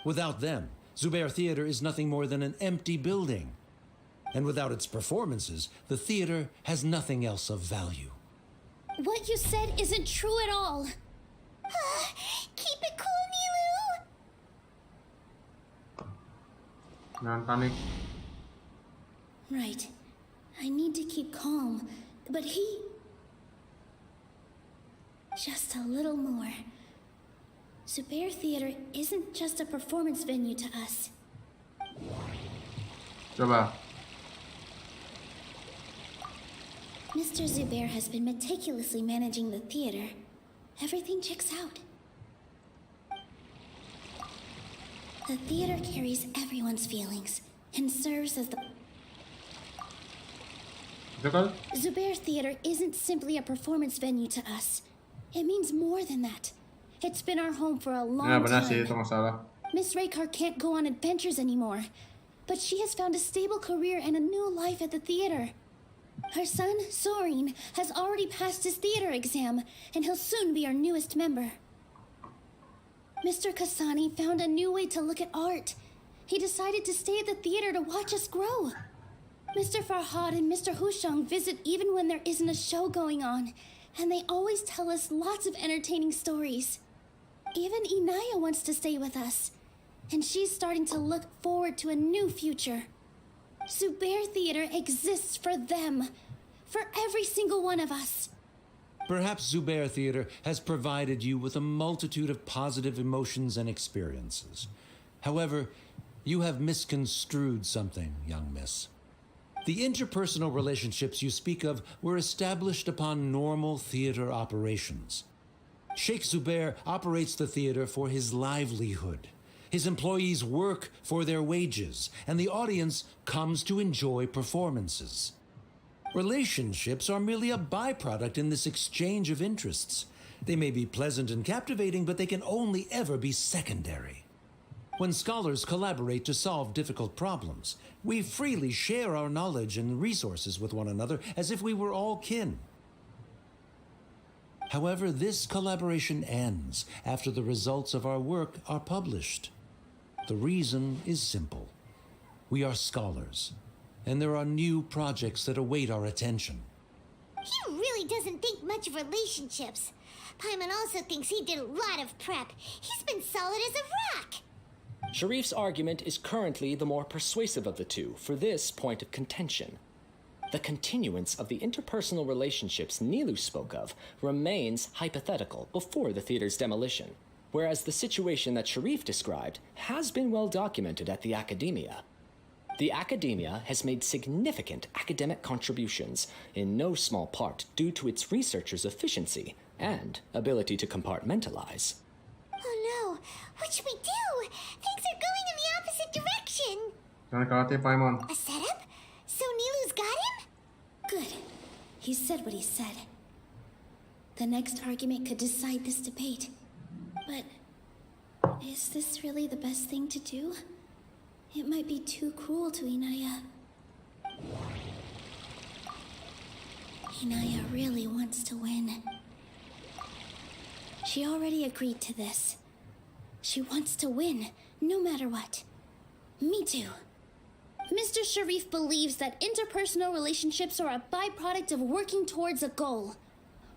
Without them, Zubair Theater is nothing more than an empty building. And without its performances, the theater has nothing else of value. What you said isn't true at all. Keep it cool, Nilou. Jangan panik. Right. I need to keep calm, but he... Just a little more. Zubair Theater isn't just a performance venue to us. Coba. Mr. Zubair has been meticulously managing the theater. Everything checks out. The theater carries everyone's feelings and serves as the... Zubair Theater isn't simply a performance venue to us. It means more than that. It's been our home for a long benar time. sih, itu masalah. Miss Raykar can't go on adventures anymore, but she has found a stable career and a new life at the theater. Her son, Soren, has already passed his theater exam, and he'll soon be our newest member. Mr. Kasani found a new way to look at art. He decided to stay at the theater to watch us grow. Mr. Farhad and Mr. Hushang visit even when there isn't a show going on, and they always tell us lots of entertaining stories. Even Inaya wants to stay with us, and she's starting to look forward to a new future. Zubair Theater exists for them, for every single one of us. Perhaps Zubair Theater has provided you with a multitude of positive emotions and experiences. However, you have misconstrued something, young miss. The interpersonal relationships you speak of were established upon normal theater operations. Sheikh Zubair operates the theater for his livelihood. His employees work for their wages, and the audience comes to enjoy performances. Relationships are merely a byproduct in this exchange of interests. They may be pleasant and captivating, but they can only ever be secondary. When scholars collaborate to solve difficult problems, we freely share our knowledge and resources with one another as if we were all kin. However, this collaboration ends after the results of our work are published. The reason is simple. We are scholars, and there are new projects that await our attention. He really doesn't think much of relationships. Paimon also thinks he did a lot of prep. He's been solid as a rock. Sharif's argument is currently the more persuasive of the two for this point of contention. The continuance of the interpersonal relationships Nilou spoke of remains hypothetical before the theater's demolition, whereas the situation that Sharif described has been well documented at the academia. The academia has made significant academic contributions, in no small part due to its researchers' efficiency and ability to compartmentalize. Oh no, what should we do? Things are going in the opposite direction. Jangan khawatir, Paimon. A setup? So Nilou's got him? Good. He said what he said. The next argument could decide this debate. But is this really the best thing to do? It might be too cruel to Inaya. Inaya really wants to win. She already agreed to this. She wants to win, no matter what. Me too. Mr. Sharif believes that interpersonal relationships are a byproduct of working towards a goal.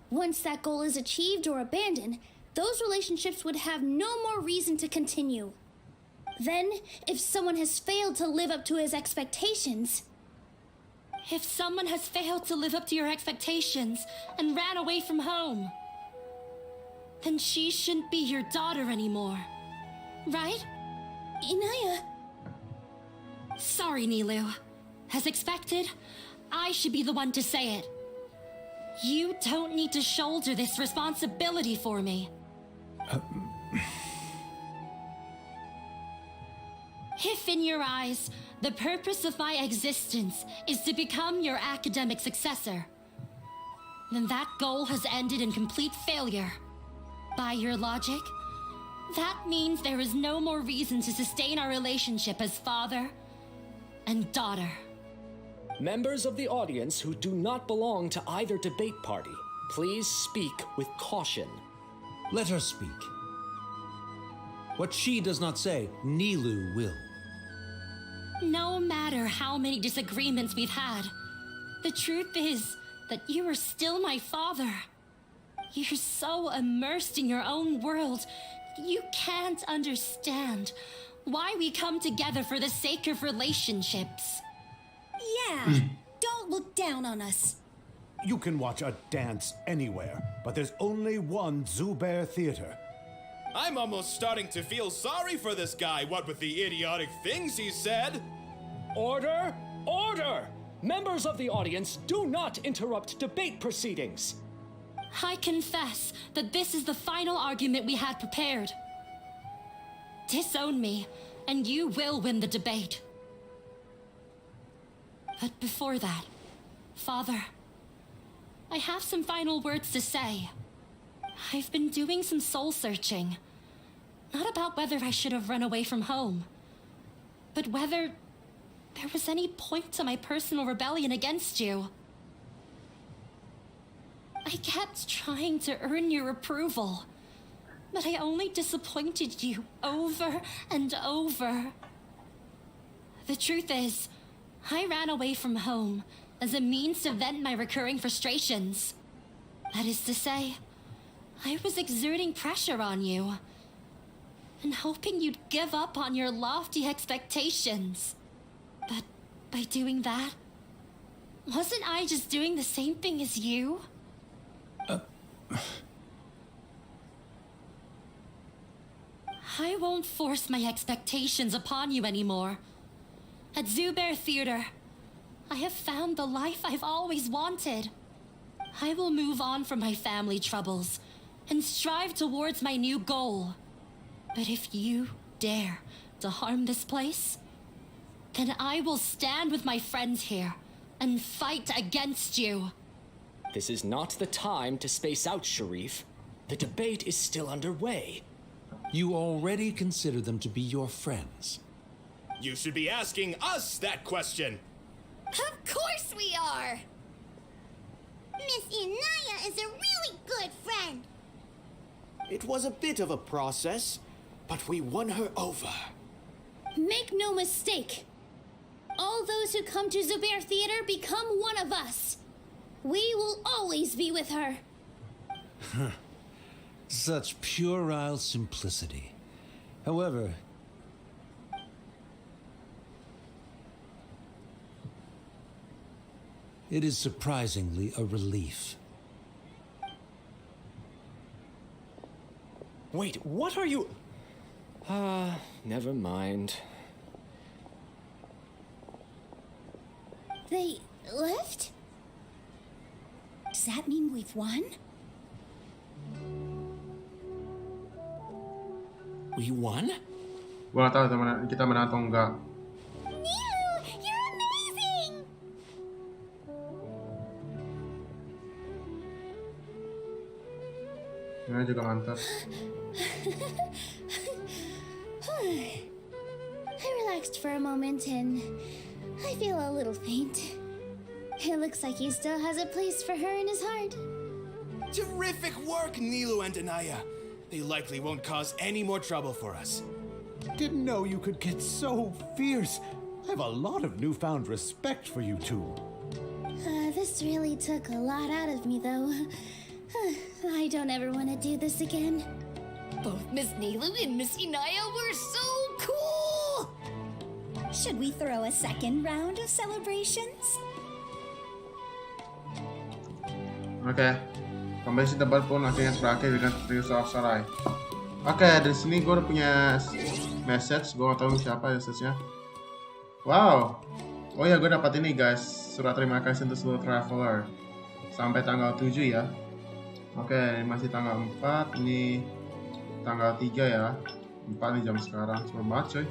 Once that goal is achieved or abandoned, those relationships would have no more reason to continue. Then, if someone has failed to live up to his expectations... If someone has failed to live up to your expectations and ran away from home, then she shouldn't be your daughter anymore. Right? Inaya... Sorry, NILOU. As expected, I should be the one to say it. You don't need to shoulder this responsibility for me. If in your eyes, the purpose of my existence is to become your academic successor, then that goal has ended in complete failure. By your logic, that means there is no more reason to sustain our relationship as father and daughter. Members of the audience who do not belong to either debate party, please speak with caution. Let her speak. What she does not say, NILOU will. No matter how many disagreements we've had, the truth is that you are still my father. You're so immersed in your own world, you can't understand why we come together for the sake of relationships. Yeah, don't look down on us. You can watch a dance anywhere, but there's only one Zubair theater. I'm almost starting to feel sorry for this guy, what with the idiotic things he said. Order! Order! Members of the audience, do not interrupt debate proceedings. I confess that this is the final argument we had prepared. Disown me, and you will win the debate. But before that, Father, I have some final words to say. I've been doing some soul searching. Not about whether I should have run away from home, but whether there was any point to my personal rebellion against you. I kept trying to earn your approval, but I only disappointed you over and over. The truth is, I ran away from home as a means to vent my recurring frustrations. That is to say, I was exerting pressure on you and hoping you'd give up on your lofty expectations. But by doing that, wasn't I just doing the same thing as you? I won't force my expectations upon you anymore. At Zubair Theater, I have found the life I've always wanted. I will move on from my family troubles and strive towards my new goal. But if you dare to harm this place, then I will stand with my friends here and fight against you. This is not the time to space out, Sharif. The debate is still underway. You already consider them to be your friends. You should be asking us that question. Of course we are! Miss Inaya is a really good friend. It was a bit of a process, but we won her over. Make no mistake. All those who come to Zubair Theater become one of us. We will always be with her. Such puerile simplicity. However, it is surprisingly a relief. Wait, what are you... never mind. They left? Does that mean we've won? We won? Gua nggak tahu kita menang atau enggak. NILOU, you're amazing! Ini juga mantap. I relaxed for a moment and I feel a little faint. It looks like he still has a place for her in his heart. Terrific work, NILOU and Inaya. They likely won't cause any more trouble for us. Didn't know you could get so fierce. I have a lot of newfound respect for you two. This really took a lot out of me, though. I don't ever want to do this again. Both Miss NILOU and Miss Inaya were so cool! Should we throw a second round of celebrations? Oke, kompetisi debat pun akhirnya berakhir dengan Triusa Sarai. Oke, dari sini gue udah punya message. Gue gak tahu siapa message-nya. Wow. Oh ya, gue dapat ini guys, surat terima kasih untuk seluruh traveler. Sampai tanggal 7 ya. Oke, masih tanggal 4. Ini tanggal 3 ya. 4 nih jam sekarang. Seru banget coy.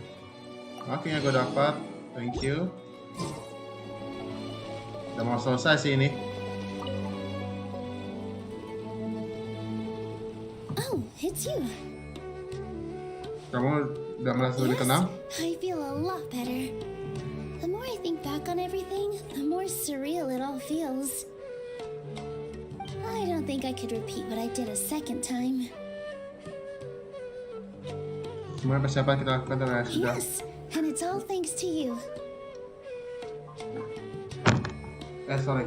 Akhirnya gue dapat. Thank you. Udah mau selesai sih ini. Oh, it's you. Kamu udah merasa lebih tenang? I feel a lot better. The more I think back on everything, the more surreal it all feels. I don't think I could repeat what I did a second time. Semua persiapan kita lakukan dan sudah. Yes, and it's all thanks to you. Sorry.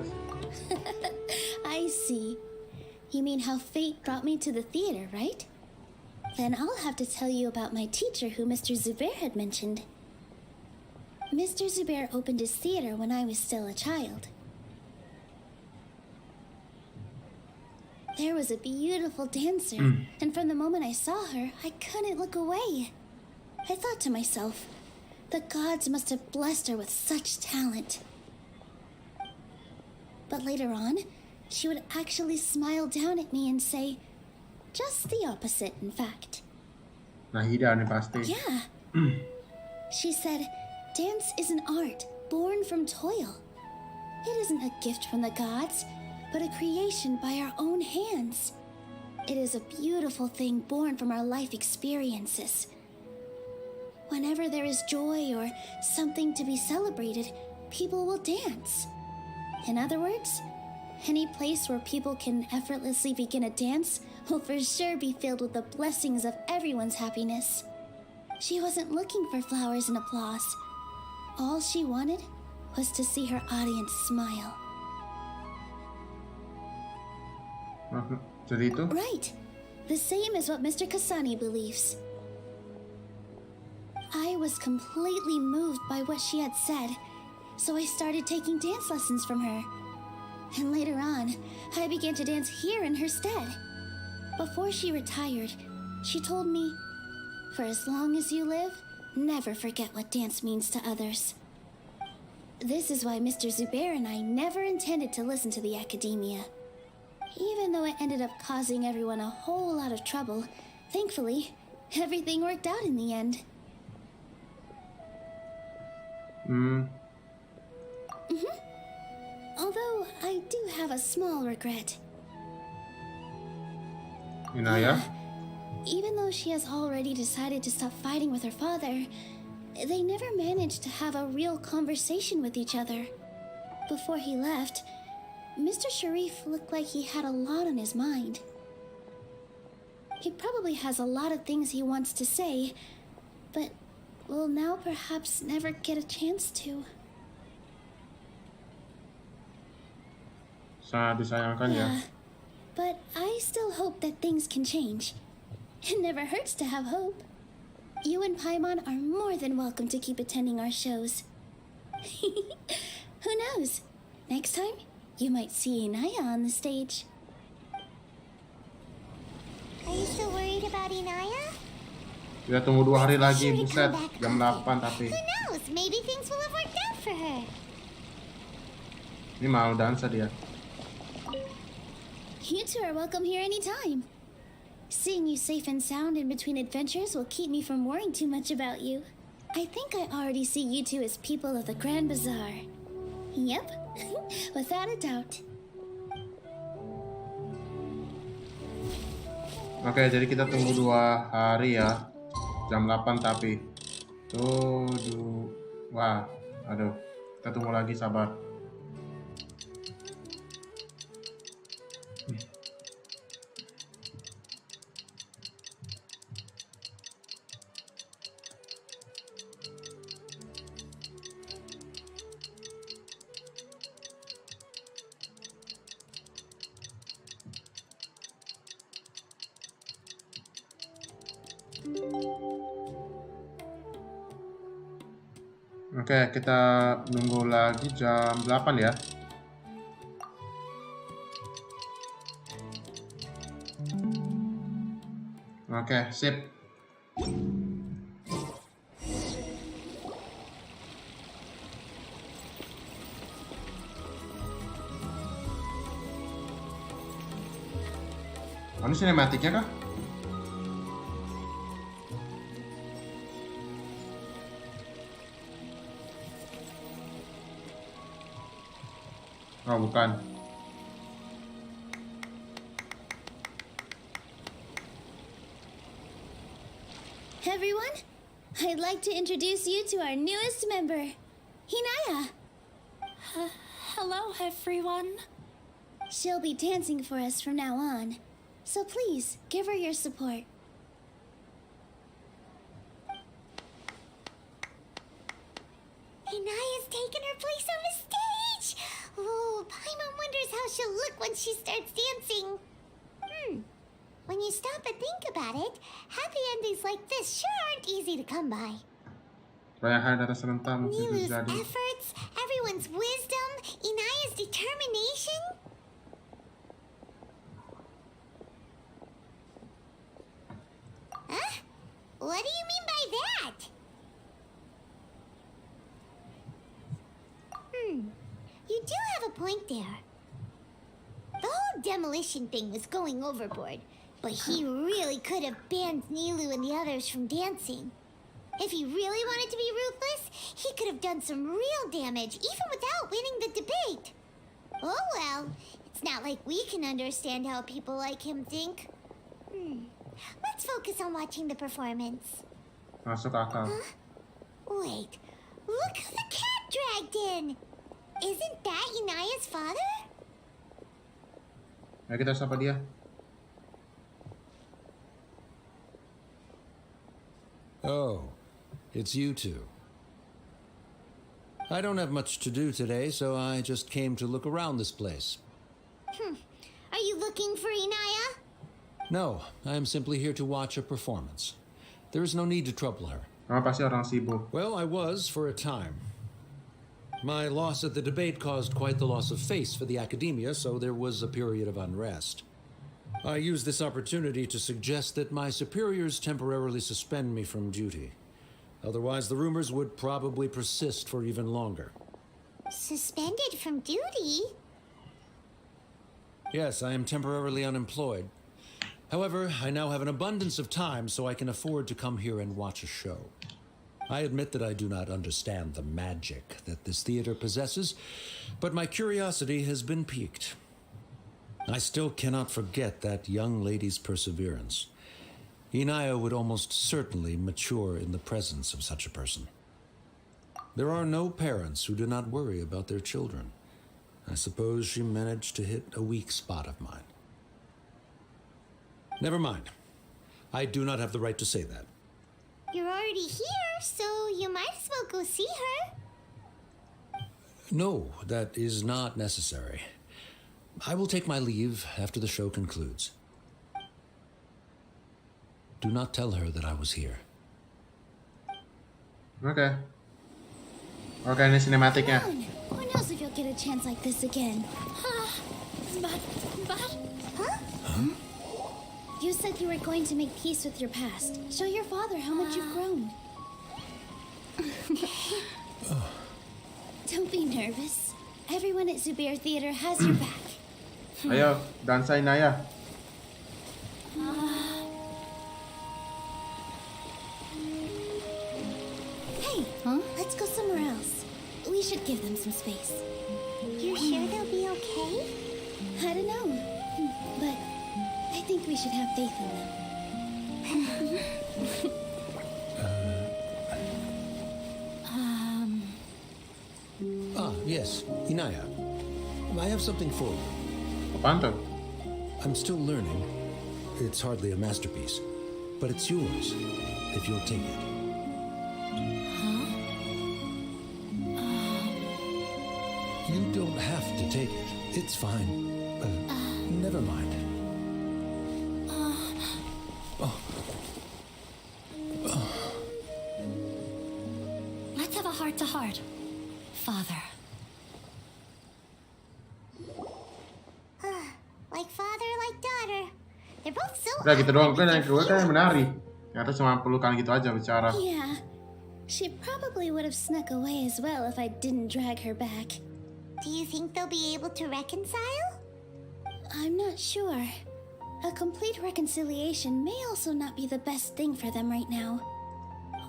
I see. You mean how fate brought me to the theater, right? Then I'll have to tell you about my teacher who Mr. Zubair had mentioned. Mr. Zubair opened his theater when I was still a child. There was a beautiful dancer, and from the moment I saw her, I couldn't look away. I thought to myself, the gods must have blessed her with such talent. But later on, she would actually smile down at me and say, just the opposite, in fact. Nahida nih pasti. Yeah. She said, dance is an art born from toil. It isn't a gift from the gods, but a creation by our own hands. It is a beautiful thing born from our life experiences. Whenever there is joy or something to be celebrated, people will dance. In other words, any place where people can effortlessly begin a dance will for sure be filled with the blessings of everyone's happiness. She wasn't looking for flowers and applause. All she wanted was to see her audience smile. Jadi itu? Right. The same as what Mr. Kasani believes. I was completely moved by what she had said, so I started taking dance lessons from her. And later on, I began to dance here in her stead. Before she retired, she told me, for as long as you live, never forget what dance means to others. This is why Mr. Zubair and I never intended to listen to the academia. Even though it ended up causing everyone a whole lot of trouble, thankfully, everything worked out in the end. Although I do have a small regret. Inaya? Even though she has already decided to stop fighting with her father, they never managed to have a real conversation with each other. Before he left, Mr. Sharif looked like he had a lot on his mind. He probably has a lot of things he wants to say, but will now perhaps never get a chance to. Sangat disayangkan ya. But I still hope that things can change. It never hurts to have hope. You and Paimon are more than welcome to keep attending our shows. Who knows? Next time, you might see Inaya on the stage. Are you still worried about Inaya? Ya tunggu 2 hari lagi, buset. Jam 8 tapi. Who knows? Maybe things will have worked out for her. Ini mau dansa dia. You two are welcome here anytime. Seeing you safe and sound in between adventures will keep me from worrying too much about you. I think I already see you two as people of the Grand Bazaar. Yep, without a doubt. Oke, jadi kita tunggu 2 hari ya. Jam 8 tapi. Wah, aduh. Kita tunggu lagi, sabar. Oke, kita nunggu lagi jam 8 ya. Oke, sip. Ini sinematiknya kah? Oh, bukan. Everyone, I'd like to introduce you to our newest member, Hinaya. Hello, everyone. She'll be dancing for us from now on, so please give her your support. Hinaya's taken her place on the stage! Oh, Paimon wonders how she'll look when she starts dancing. When you stop and think about it, happy endings like this sure aren't easy to come by. Nilou's efforts, everyone's wisdom, Inaya's determination. Huh? What do you mean by that? You do have a point there. The whole demolition thing was going overboard, but he really could have banned Nilou and the others from dancing. If he really wanted to be ruthless, he could have done some real damage, even without winning the debate. Oh well, it's not like we can understand how people like him think. Let's focus on watching the performance. Masuk akal. Huh? Wait, look who the cat dragged in! Isn't that Inaya's father? Ayo kita sapa dia. Oh, it's you two. I don't have much to do today, so I just came to look around this place. Are you looking for Inaya? No, I am simply here to watch a performance. There is no need to trouble her. Pasti orang sibuk. Well, I was for a time. My loss at the debate caused quite the loss of face for the academia, so there was a period of unrest. I used this opportunity to suggest that my superiors temporarily suspend me from duty. Otherwise, the rumors would probably persist for even longer. Suspended from duty? Yes, I am temporarily unemployed. However, I now have an abundance of time, so I can afford to come here and watch a show. I admit that I do not understand the magic that this theater possesses, but my curiosity has been piqued. I still cannot forget that young lady's perseverance. Inaya would almost certainly mature in the presence of such a person. There are no parents who do not worry about their children. I suppose she managed to hit a weak spot of mine. Never mind. I do not have the right to say that. You're already here, so you might as well go see her. No, that is not necessary. I will take my leave after the show concludes. Do not tell her that I was here. Oke, ini sinematiknya. Who knows if you'll get a chance like this again? But... Huh? You said you were going to make peace with your past. Show your father how much you've grown. Don't be nervous. Everyone at Zubair Theater has your back. Ayo, dansa Inaya. Hey, let's go somewhere else. We should give them some space. You're sure they'll be okay? I don't know, but I think we should have faith in them. Yes, Inaya. I have something for you. Apaan tuh? I'm still learning. It's hardly a masterpiece, but it's yours if you'll take it. You don't have to take it. It's fine. Never mind. Let's have a heart-to-heart. father. Like father, like daughter. They're both so Udah gitu doang, awkward kan with yang kedua their kan menari. Ternyata cuma pelukan gitu aja bicara. Yeah, she probably would have snuck away as well if I didn't drag her back. Do you think they'll be able to reconcile? I'm not sure. A complete reconciliation may also not be the best thing for them right now.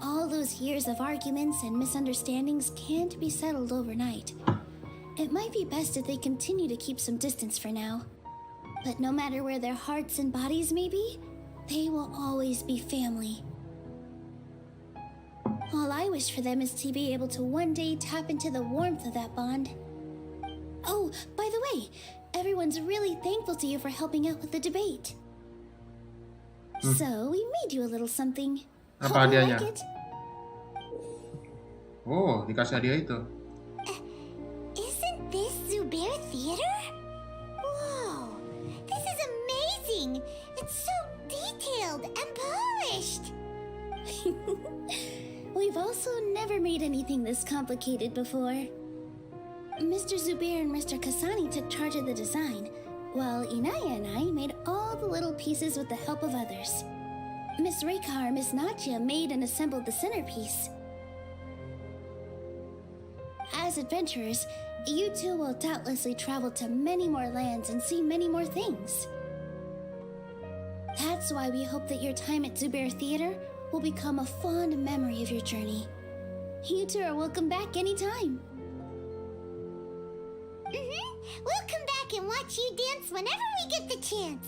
All those years of arguments and misunderstandings can't be settled overnight. It might be best if they continue to keep some distance for now. But no matter where their hearts and bodies may be, they will always be family. All I wish for them is to be able to one day tap into the warmth of that bond. Oh, by the way, everyone's really thankful to you for helping out with the debate. So, we made you a little something. Apa Hope you hadiahnya? like it? Oh, dikasih hadiah itu. Isn't this Zubair Theater? Whoa, this is amazing! It's so detailed and polished! We've also never made anything this complicated before. Mr. Zubair and Mr. Kasani took charge of the design, while Inaya and I made all the little pieces with the help of others. Miss Reika or Miss Nadia made and assembled the centerpiece. As adventurers, you two will doubtlessly travel to many more lands and see many more things. That's why we hope that your time at Zubair Theater will become a fond memory of your journey. You two are welcome back anytime. We'll come back and watch you dance whenever we get the chance.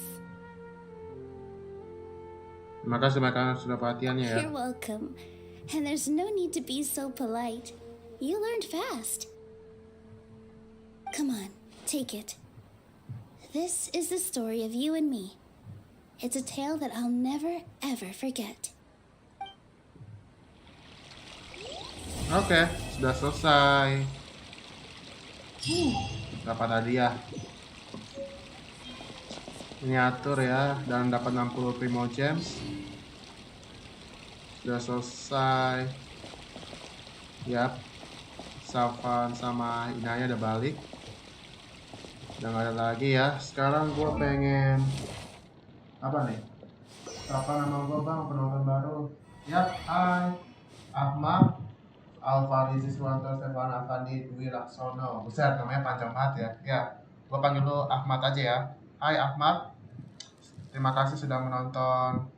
Terima kasih mereka sudah perhatiannya ya. You're welcome. And there's no need to be so polite. You learned fast. Come on, take it. This is the story of you and me. It's a tale that I'll never, ever forget. Oke, sudah selesai. Dapat hadiah. Miniatur ya, dan dapat 60 Primo Gems. Sudah selesai. Yap. Savan sama Inaya udah balik. Udah gak ada lagi ya. Sekarang gue pengen apa nih? Apa nama gue bang? Penonton baru. Yap, hai Ahmad Alvari Siswanto Stefan Afandi Dwi Laksono. Buset, namanya panjang banget ya. Ya, gue panggil lu Ahmad aja ya. Hai Ahmad, terima kasih sudah menonton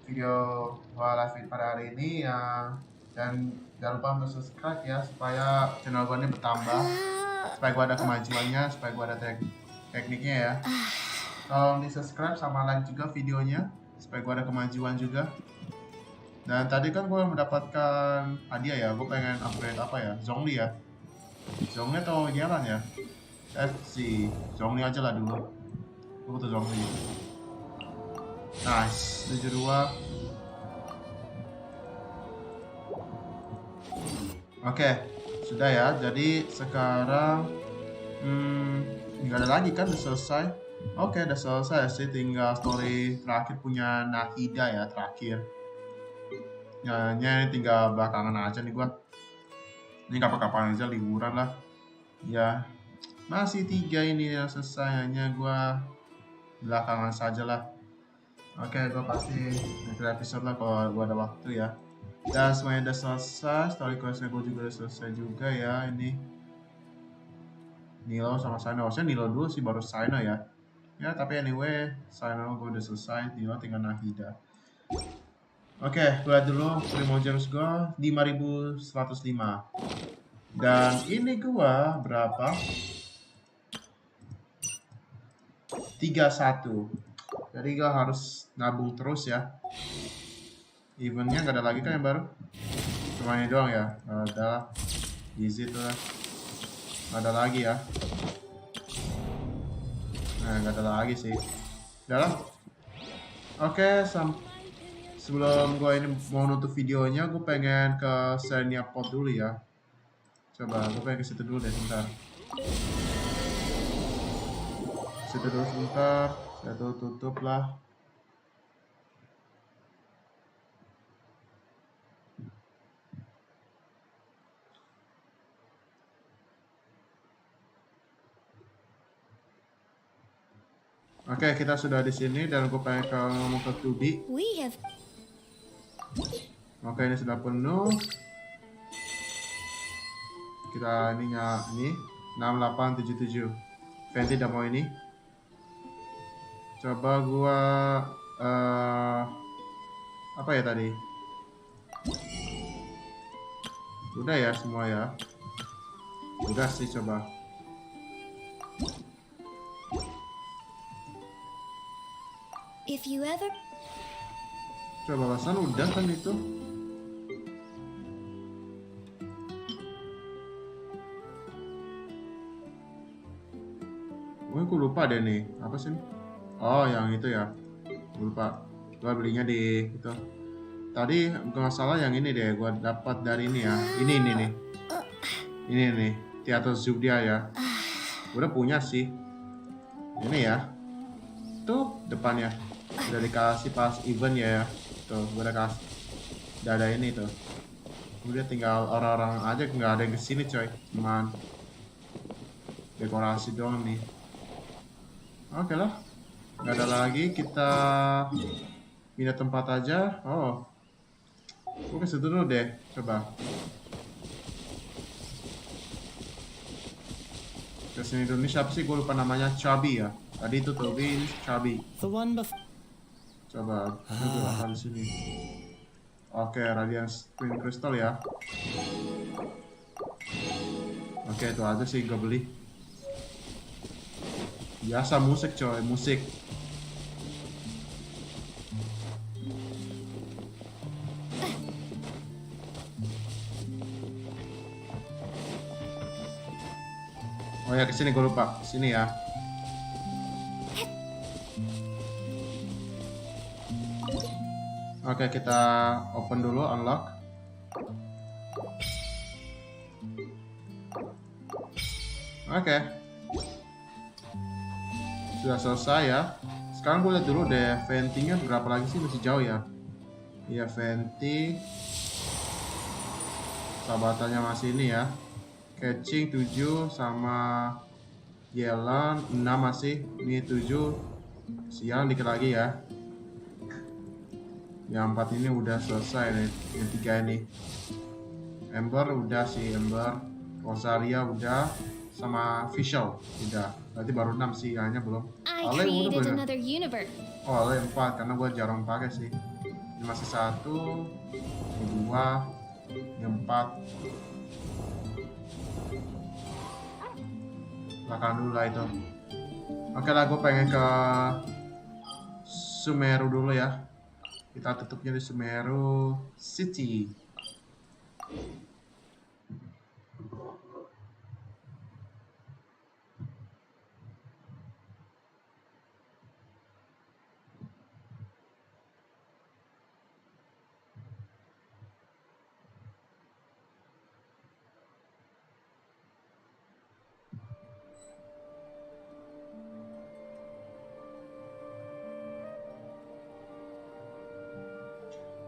video gua live pada hari ini ya. Dan jangan lupa untuk subscribe ya, supaya channel gua ini bertambah, supaya gua ada kemajuannya, supaya gua ada tekniknya ya. Tolong di subscribe sama like juga videonya, supaya gua ada kemajuan juga. Dan tadi kan gue mendapatkan hadiah ya, gue pengen upgrade apa ya, Zhongli ya. Zhongli atau jalan ya? Si Zhongli aja lah dulu. Gue butuh Zhongli. Nice, 72. Oke, sudah ya. Jadi sekarang nggak ada lagi kan, udah selesai. Oke, udah selesai sih. Tinggal story terakhir punya Nahida ya, terakhir. Ini tinggal belakangan aja nih gua. Ini kapan-kapan aja liburan lah. Ya, masih 3 ini yang selesai, hanya gua belakangan saja lah. Oke, gua pasti nanti episode lah kalau gua ada waktu ya. Dan semuanya udah selesai, story questnya gua juga udah selesai juga ya. Ini NILOU sama Shymie, harusnya NILOU dulu sih baru Shymie ya. Ya, tapi anyway, Shymie gua udah selesai, NILOU tinggal Nahida. Oke, gue dulu Primo Gems gue 5105. Dan ini gue berapa? 31. Jadi gue harus nabung terus ya. Eventnya gak ada lagi kan yang baru? Cuma ini doang ya? Gak ada lah. Easy tuh lah. Gak ada lagi ya. Nah, gak ada lagi sih. Udah lah. Oke, sebelum gue ini mau nutup videonya, gue pengen ke Xenia Pot dulu ya. Coba, gue pengen ke situ dulu deh sebentar. Situ dulu sebentar, saya tutup lah. Oke, kita sudah di sini dan gue pengen ngomong ke Tudi. We have. Oke, ini sudah penuh. Kita ininya ini 6877. Fenty udah mau ini. Coba gua apa ya tadi? Udah ya semua ya. Udah sih coba. If you ever. Coba bahasan udah kan itu. Oh, aku lupa deh nih. Apa sih? Oh, yang itu ya. Aku lupa. Gua belinya di itu. Tadi nggak salah yang ini deh. Gua dapat dari ini ya. Ini nih. Ini nih. Teater Zudia ya. Udah punya sih. Ini ya. Tuh depannya. Udah dikasih pas event ya. Tuh, gue udah kasih. Udah ada ini tuh. Udah tinggal orang-orang aja, nggak ada yang kesini coy. Cuman dekorasi doang nih. Oke lah. Nggak ada lagi, kita pindah tempat aja. Oh. Gue ke situ dulu deh, coba. Kesini Indonesia apa sih? Gue lupa namanya. Chubby ya. Tadi itu tuh, ini Chubby. The one before. Coba, itu apa di sini? Oke, Radiance Twin Crystal ya. Oke, itu aja sih gue beli. Biasa musik coy, musik. Oh ya, kesini gue lupa. Sini ya. Oke, kita open dulu, unlock. Oke. Sudah selesai ya. Sekarang gue lihat dulu deh, Fenty-nya berapa lagi sih, masih jauh ya. Iya, Fenty. Sahabatannya masih ini ya. Catching 7 sama Jalan 6 masih. Ini 7. Siang dikit lagi ya. Yang 4 ini udah selesai nih, yang 3 ini. Ember udah sih, Ember. Rosaria udah, sama Visual udah. Berarti baru 6 sih, hanya belum. Ale udah banyak. Oh, Ale 4 karena gua jarang pakai sih. Ini masih 1, ini 2, ini 4. Belakang dulu lah itu. Oke lah, gue pengen ke Sumeru dulu ya. Kita tutupnya di Sumeru City.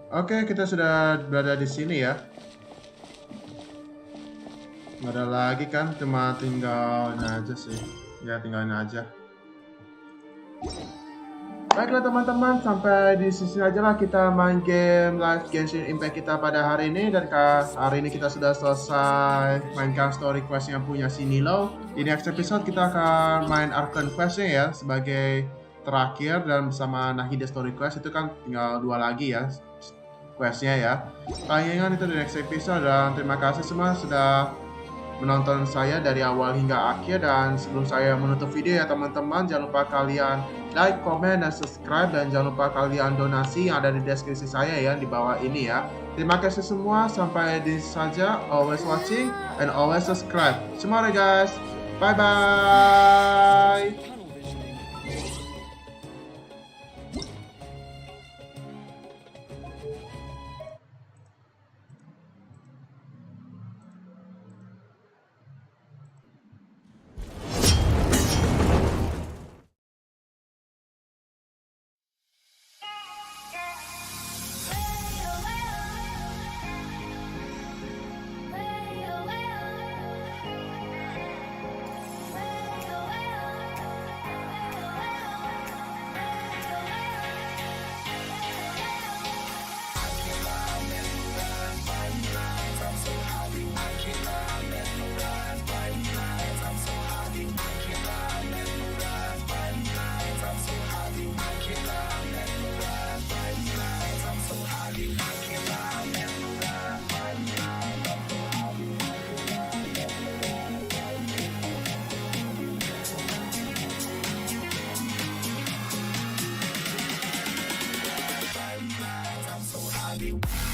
Oke, kita sudah berada di sini ya. Nggak ada lagi kan, cuma tinggalin aja sih. Ya, tinggalin aja. Baiklah teman-teman, sampai di sini aja lah kita main game live Genshin Impact kita pada hari ini. Dan hari ini kita sudah selesai mainkan story quest yang punya si NILOU. Di next episode kita akan main Arcane questnya ya, sebagai terakhir. Dan bersama Nahida story quest itu kan tinggal 2 lagi ya questnya ya. Tayangan itu di next episode. Dan terima kasih semua sudah menonton saya dari awal hingga akhir. Dan sebelum saya menutup video ya teman-teman, jangan lupa kalian like, comment, dan subscribe. Dan jangan lupa kalian donasi yang ada di deskripsi saya ya, di bawah ini ya. Terima kasih semua, sampai di sini saja. Always watching and always subscribe. Semuanya guys, bye bye. Bye.